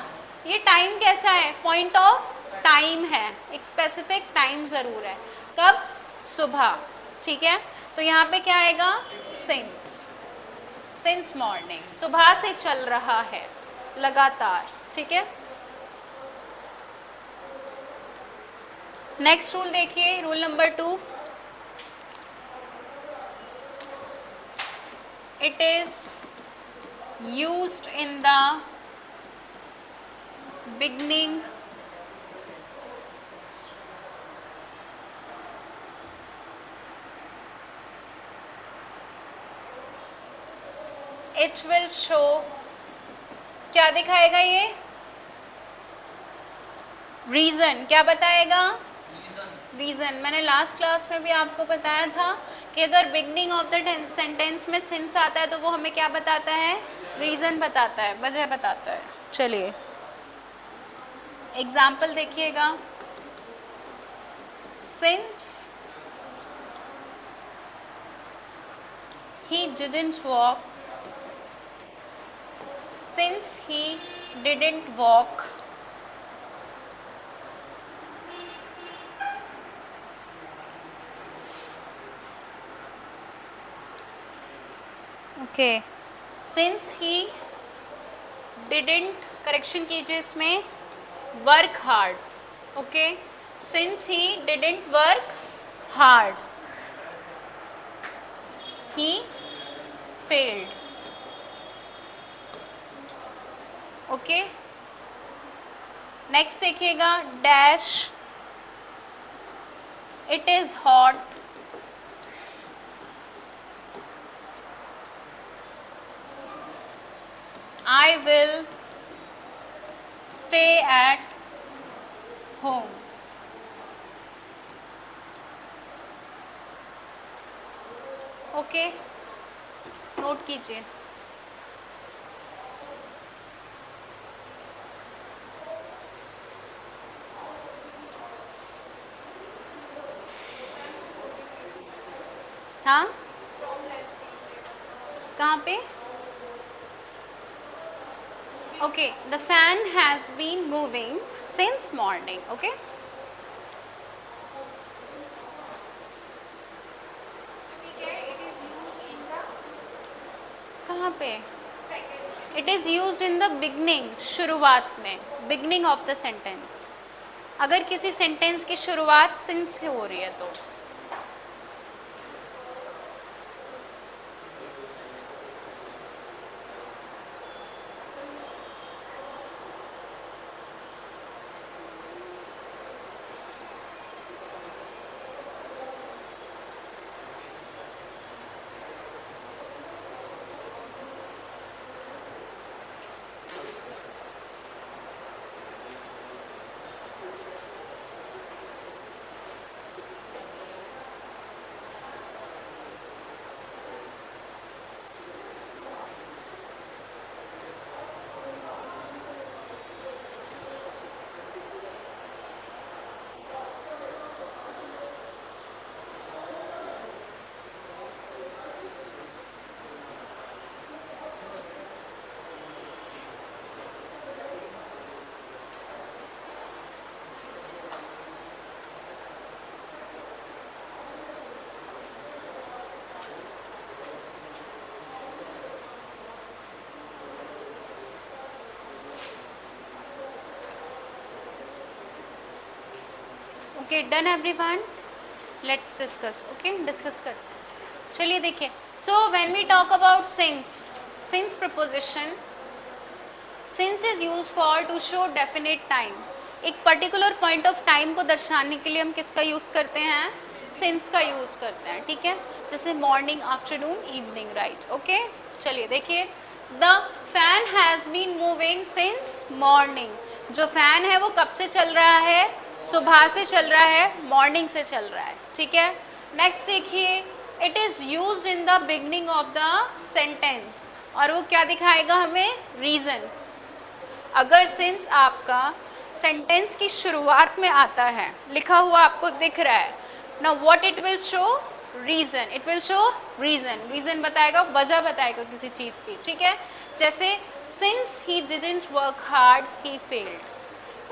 ये टाइम कैसा है, पॉइंट ऑफ टाइम है, एक स्पेसिफिक टाइम ज़रूर है, कब, सुबह, ठीक है। तो यहाँ पे क्या आएगा, सिंस मॉर्निंग, सुबह से चल रहा है, लगातार, ठीक है। नेक्स्ट रूल देखिए, rule number 2, it is used in the beginning it will show, क्या दिखाएगा ये, रीजन, क्या बताएगा, रीजन। मैंने लास्ट क्लास में भी आपको बताया था कि अगर बिगनिंग ऑफ द सेंटेंस में सिंस आता है तो वो हमें क्या बताता है, रीजन बताता है, वजह बताता है। चलिए एग्जाम्पल देखिएगा, since he didn't walk, since he didn't walk, okay, since he didn't, correction कीजिए इसमें, work hard, okay, since he didn't work hard, he failed, okay. Next देखिएगा, dash, it is hot, I will stay at home, okay, note कीजिए। हाँ, कहाँ पे, okay, the fan has been moving since morning, okay, कहाँ पे, it is used in the beginning, शुरुआत में, beginning of the sentence, अगर किसी सेंटेंस की शुरुआत since से हो रही है तो। Okay, done everyone, let's discuss, okay, discuss कर, चलिए देखिए। So when we talk about since preposition, since is use for to show definite time, एक पर्टिकुलर पॉइंट ऑफ टाइम को दर्शाने के लिए हम किसका यूज़ करते हैं, सिंस का यूज़ करते हैं, ठीक है, जैसे morning, afternoon, evening, right, okay. चलिए देखिए, the fan has been moving since morning, जो फैन है वो कब से चल रहा है, सुबह से चल रहा है, मॉर्निंग से चल रहा है, ठीक है। नेक्स्ट देखिए, it is used in the beginning of the sentence, और वो क्या दिखाएगा हमें, रीज़न। अगर सिंस आपका सेंटेंस की शुरुआत में आता है, लिखा हुआ आपको दिख रहा है ना, what it will show, reason, it will show reason, reason बताएगा, वजह बताएगा किसी चीज की, ठीक है। जैसे since he didn't work hard he failed,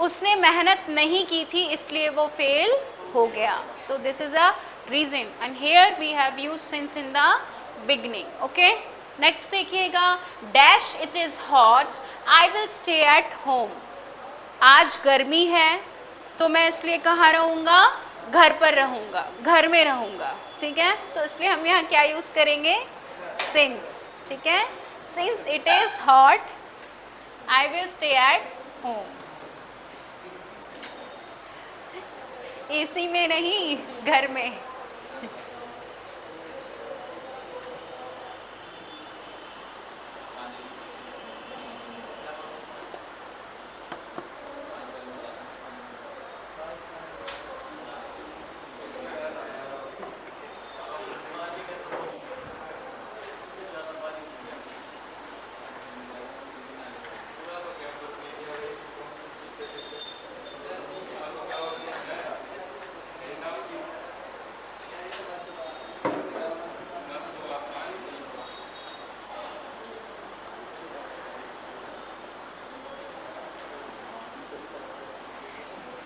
उसने मेहनत नहीं की थी इसलिए वो फेल हो गया, तो this is a reason and here we have used since in the beginning. Okay, next देखिएगा, dash it is hot I will stay at home, आज गर्मी है तो मैं इसलिए कहाँ रहूँगा, घर पर रहूँगा, घर में रहूँगा, ठीक है। तो इसलिए हम यहाँ क्या यूज़ करेंगे, सिंस, ठीक है। Since it is hot I will stay at home, AC में नहीं, घर में।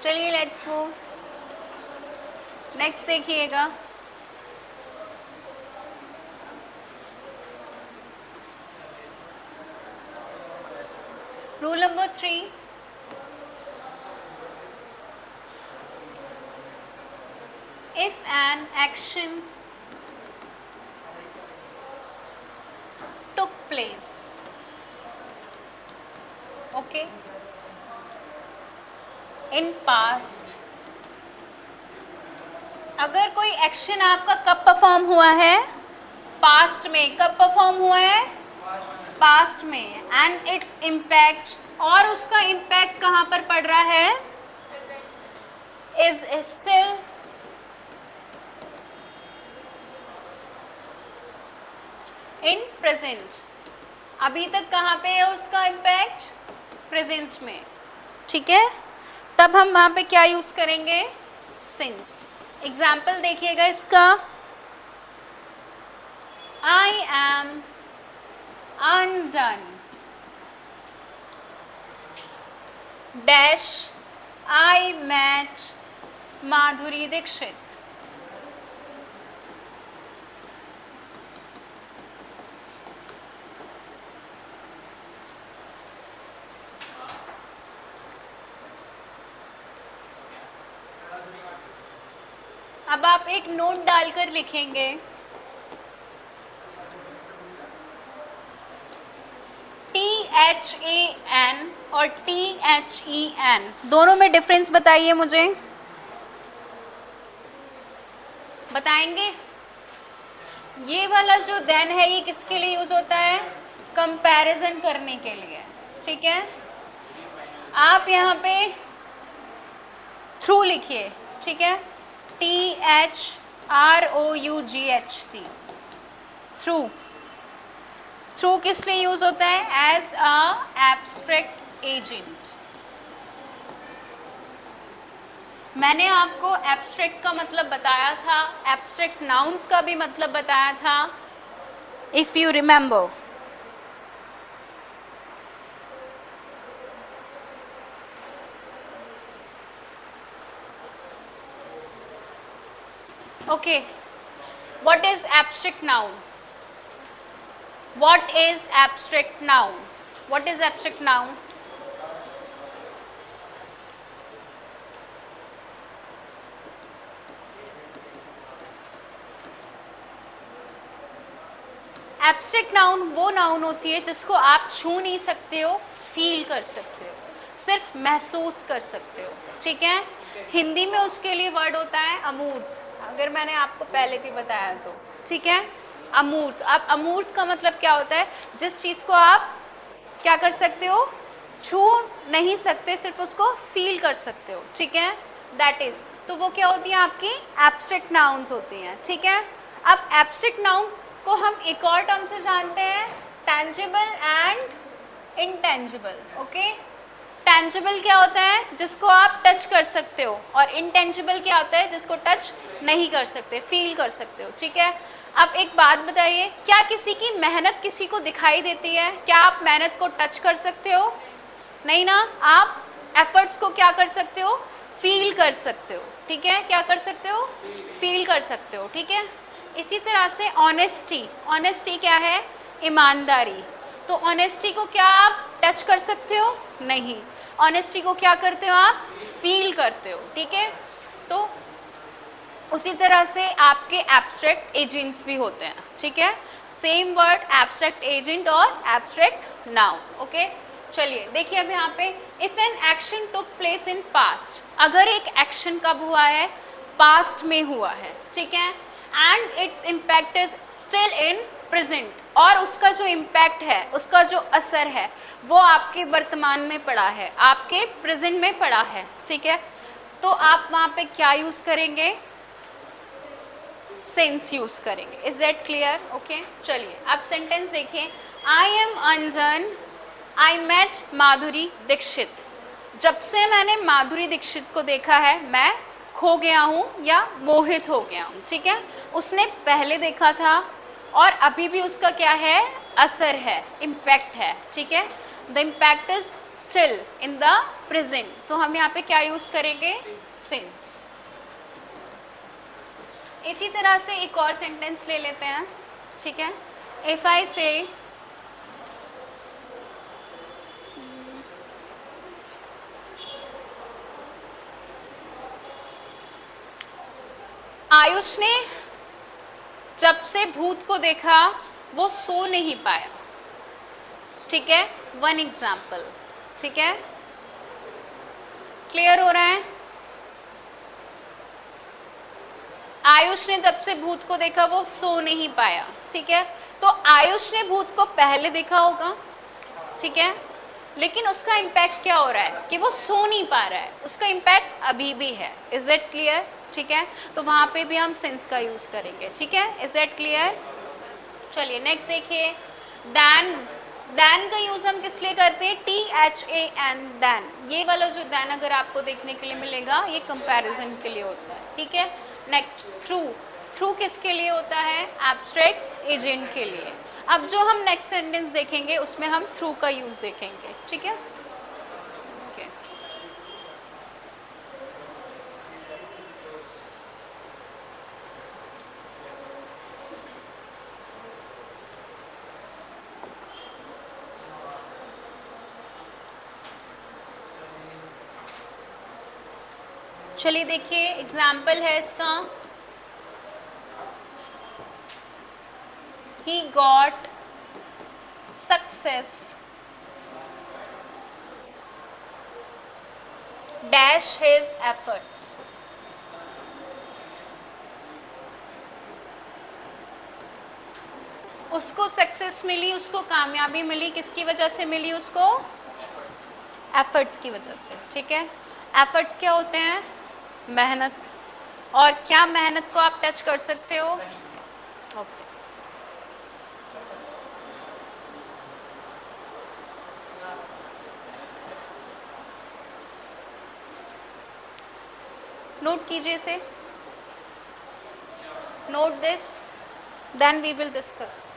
चलिए लेट्स मूव, नेक्स्ट देखिएगा, rule number 3, if an action took place, okay, in past, अगर कोई एक्शन आपका कब परफॉर्म हुआ है, पास्ट में, कब परफॉर्म हुआ है, पास्ट में, एंड इट्स इम्पैक्ट, और उसका इम्पैक्ट कहाँ पर पड़ रहा है, इज स्टिल इन प्रेजेंट, अभी तक कहाँ पे है उसका इम्पैक्ट, प्रेजेंट में, ठीक है। तब हम वहाँ पे क्या यूज करेंगे, सिंस। एग्जाम्पल देखिएगा इसका, I am Anjan dash I met Madhuri Dixit, अब आप एक नोट डालकर लिखेंगे, THAN और THEN दोनों में डिफरेंस बताइए मुझे, बताएंगे। ये वाला जो देन है ये किसके लिए यूज होता है, कंपैरिजन करने के लिए, ठीक है। आप यहाँ पे थ्रू लिखिए, ठीक है, THROUGH थी, थ्रू। थ्रू किस लिए यूज होता है, एज अ एब्स्ट्रैक्ट एजेंट। मैंने आपको एब्स्ट्रैक्ट का मतलब बताया था, एब्स्ट्रैक्ट नाउन्स का भी मतलब बताया था, if you remember. Okay, what is abstract noun? What is abstract noun? What is abstract noun? Abstract noun वो नाउन होती है जिसको आप छू नहीं सकते हो, फील कर सकते हो, सिर्फ महसूस कर सकते हो, ठीक है। हिंदी में उसके लिए वर्ड होता है अमूर्त, अगर मैंने आपको पहले भी बताया तो, ठीक है, अमूर्त। अब अमूर्त का मतलब क्या होता है, जिस चीज़ को आप क्या कर सकते हो, छू नहीं सकते, सिर्फ उसको फील कर सकते हो, ठीक है, दैट इज, तो वो क्या होती है, आपकी एब्स्ट्रैक्ट नाउन्स होती हैं, ठीक है। अब एब्स्ट्रैक्ट नाउन को हम एक और टर्म से जानते हैं, tangible and intangible, okay. Tangible क्या होता है? जिसको आप टच कर सकते हो, और इनटेंजिबल क्या होता है? जिसको टच नहीं कर सकते, फील कर सकते हो, ठीक है। अब एक बात बताइए, क्या किसी की मेहनत किसी को दिखाई देती है? क्या आप मेहनत को टच कर सकते हो? नहीं ना। आप एफर्ट्स को क्या कर सकते हो? फील कर सकते हो, ठीक है। क्या कर सकते हो? फील कर सकते हो, ठीक है। इसी तरह से ऑनेस्टी, ऑनेस्टी क्या है? ईमानदारी। तो ऑनेस्टी को क्या आप टच कर सकते हो? नहीं। ऑनेस्टी को क्या करते हो आप? फील करते हो, ठीक है। तो उसी तरह से आपके एब्स्ट्रैक्ट एजेंट्स भी होते हैं, ठीक है। सेम वर्ड एब्स्ट्रैक्ट एजेंट और एब्स्ट्रैक्ट नाउन, ओके। चलिए देखिए अब यहाँ पे, if an action took place in past, अगर एक एक्शन कब हुआ है? पास्ट में हुआ है, ठीक है। And its impact is still in present, और उसका जो इम्पैक्ट है, उसका जो असर है, वो आपके वर्तमान में पड़ा है, आपके प्रेजेंट में पड़ा है, ठीक है। तो आप वहाँ पे क्या यूज करेंगे? सिंस यूज करेंगे। Is that clear? ओके। चलिए अब सेंटेंस देखिए, I am Anjan, I met Madhuri Dixit. जब से मैंने माधुरी दीक्षित को देखा है, मैं खो गया हूँ या मोहित हो गया हूँ, ठीक है। उसने पहले देखा था और अभी भी उसका क्या है? असर है, इम्पैक्ट है, ठीक है। The impact is still in the present, तो हम यहाँ पे क्या यूज करेंगे? सिंस। इसी तरह से एक और सेंटेंस ले लेते हैं, ठीक है। इफ आई से, आयुष ने जब से भूत को देखा वो सो नहीं पाया, ठीक है। वन एग्जाम्पल, ठीक है। क्लियर हो रहा है? आयुष ने जब से भूत को देखा वो सो नहीं पाया, ठीक है। तो आयुष ने भूत को पहले देखा होगा, ठीक है, लेकिन उसका इम्पैक्ट क्या हो रहा है? कि वो सो नहीं पा रहा है, उसका इम्पैक्ट अभी भी है। Is it clear? ठीक है, तो वहां पे भी हम सिंस का यूज करेंगे, ठीक है। Is it clear? चलिए नेक्स्ट देखिए, दैन। दैन का यूज हम किस लिए करते हैं? THAN, than. ये वाला जो दैन अगर आपको देखने के लिए मिलेगा, ये कंपैरिजन के लिए होता है, ठीक है। Next through. थ्रू किसके लिए होता है? एब्स्ट्रैक्ट एजेंट के लिए। अब जो हम नेक्स्ट सेंटेंस देखेंगे उसमें हम थ्रू का यूज देखेंगे, ठीक है। ओके। चलिए देखिए एग्जाम्पल है इसका, he got success dash his efforts। उसको सक्सेस मिली, उसको कामयाबी मिली, किसकी वजह से मिली? उसको एफर्ट्स की वजह से, ठीक है। एफर्ट्स क्या होते हैं? मेहनत। और क्या मेहनत को आप टच कर सकते हो? ओके। नोट कीजिए इसे, note this, then we will discuss.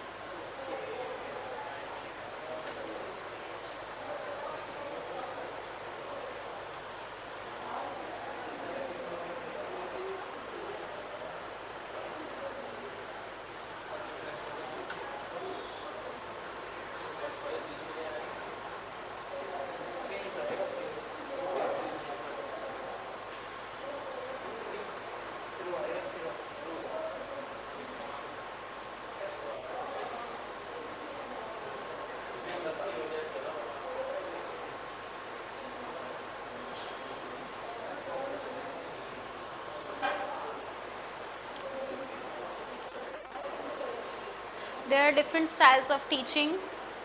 There are different styles of teaching,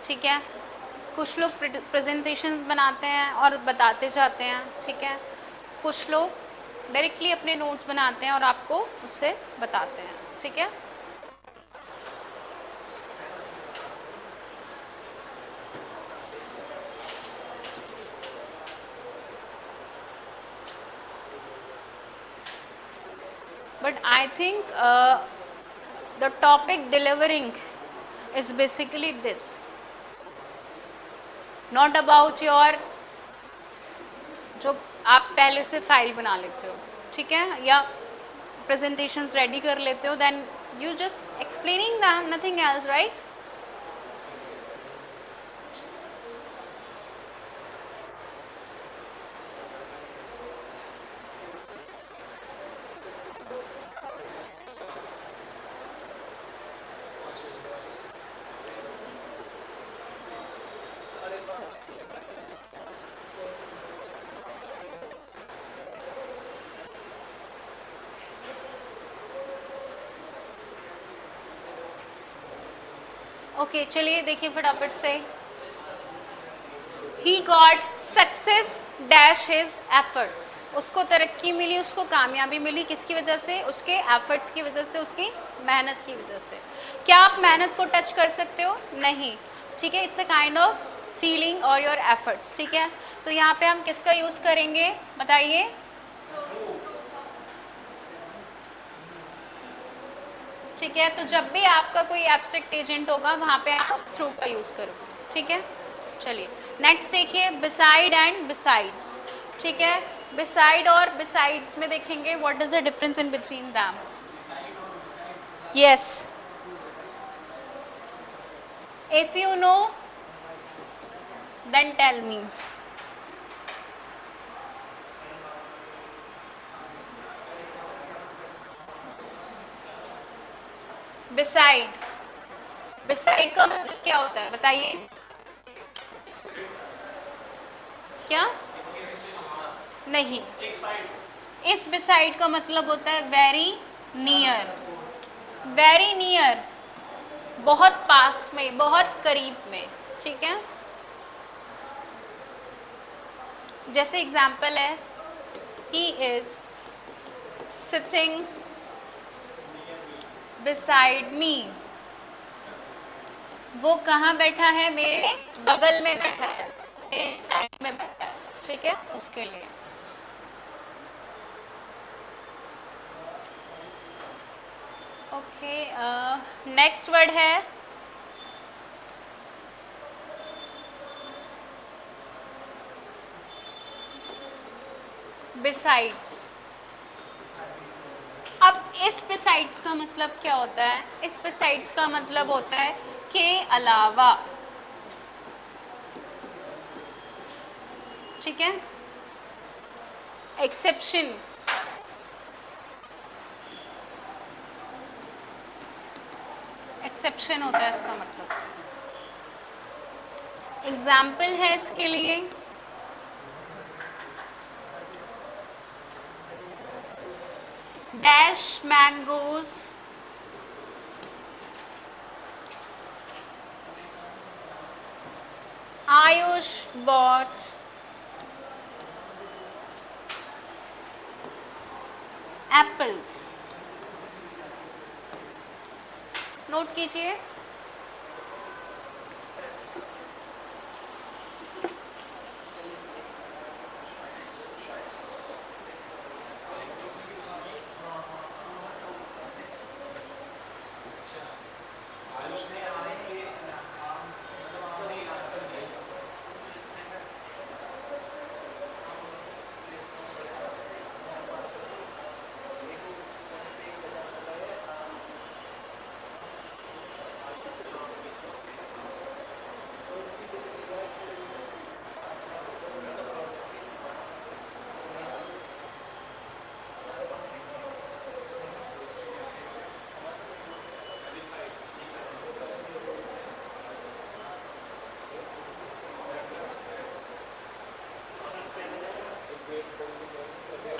ठीक है। कुछ लोग प्रेजेंटेशंस बनाते हैं और बताते जाते हैं, ठीक है। कुछ लोग डायरेक्टली अपने नोट्स बनाते हैं और आपको उससे बताते हैं, ठीक है। I think the topic delivering is basically this, not about your जो आप पहले से फाइल बना लेते हो, ठीक है, या प्रेजेंटेशंस रेडी कर लेते हो, then you just explaining them, nothing else, right? Okay, चलिए देखिए फटाफट से. He got success dash his efforts. उसको तरक्की मिली, उसको कामयाबी मिली, किसकी वजह से? उसके एफर्ट्स की वजह से, उसकी मेहनत की वजह से. क्या आप मेहनत को टच कर सकते हो? नहीं, ठीक है. It's a kind of feeling और योर एफर्ट्स, ठीक है. तो यहाँ पे हम किसका यूज़ करेंगे बताइए? ठीक है. तो जब भी आपका कोई एब्स्ट्रैक्ट एजेंट होगा वहाँ पे आप थ्रू का यूज़ करोगे, ठीक है. चलिए नेक्स्ट देखिए, बिसाइड एंड बिसाइड्स, ठीक है. बिसाइड और बिसाइड्स में देखेंगे what is the difference in between them. Yes, if you know then tell me. Besides, besides का मतलब क्या होता है बताइए? क्या? नहीं, इस बिसाइड का मतलब होता है वेरी नियर. वेरी नियर, बहुत पास में, बहुत करीब में, ठीक है. जैसे एग्जाम्पल है, he is sitting beside me. वो कहाँ बैठा है? मेरे बगल में बैठा है, मेरे साइड में बैठा है, ठीक है. उसके लिए ओके. नेक्स्ट वर्ड है बिसाइड्स. अब इस बिसाइड्स का मतलब क्या होता है? इस बिसाइड्स का मतलब होता है के अलावा, ठीक है. एक्सेप्शन, एक्सेप्शन होता है इसका मतलब. एग्जाम्पल है इसके लिए, dash mangoes Ayush bought apples. Note कीजिए.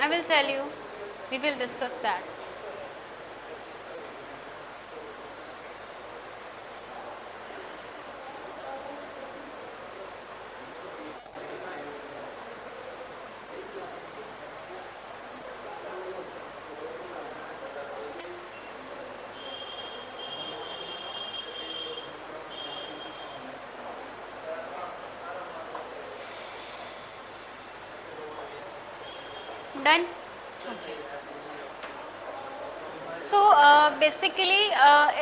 I will tell you, we will discuss that. Done? Okay. So basically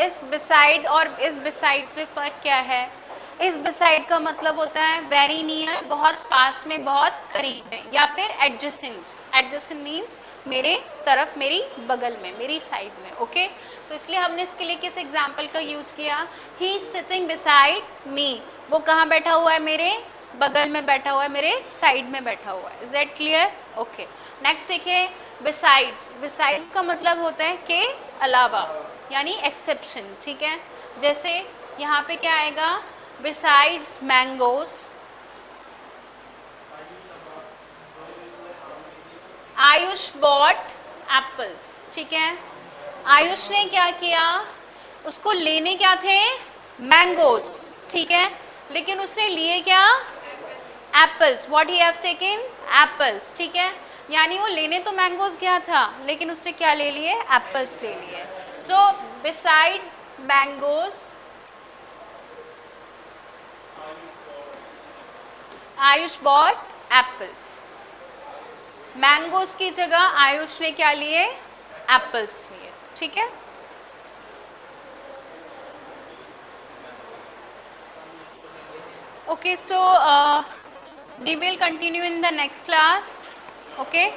इस बिसाइड और इस बिसाइड्स में फ़र्क क्या है? इस बिसाइड का मतलब होता है वेरी नियर, बहुत पास में, बहुत करीब में, या फिर एडजेसेंट। एडजेसेंट मीन्स मेरे तरफ, मेरी बगल में, मेरी साइड में। ओके तो इसलिए हमने इसके लिए किस एग्जाम्पल का यूज़ किया? He is sitting beside me, वो कहाँ बैठा हुआ है? मेरे बगल में बैठा हुआ है, मेरे साइड में बैठा हुआ है। Is that clear? Okay next देखिए बिसाइड्स। बिसाइड्स का मतलब होता है के अलावा, यानी एक्सेप्शन। ठीक है, जैसे यहाँ पे क्या आएगा? Besides mangoes Ayush bought apples. ठीक है, आयुष ने क्या किया? उसको लेने क्या थे? मैंगोज। ठीक है, लेकिन उसने लिए क्या? Apples. What he have taken? Apples. ठीक है, यानी वो लेने तो मैंगोज गया था, लेकिन उसने क्या ले लिए? एप्पल्स ले लिए। So beside mangoes Ayush bought apples. Mangoes की जगह आयुष ने क्या लिए? एप्पल्स लिए। ठीक है, okay so we will continue in the next class. Okay.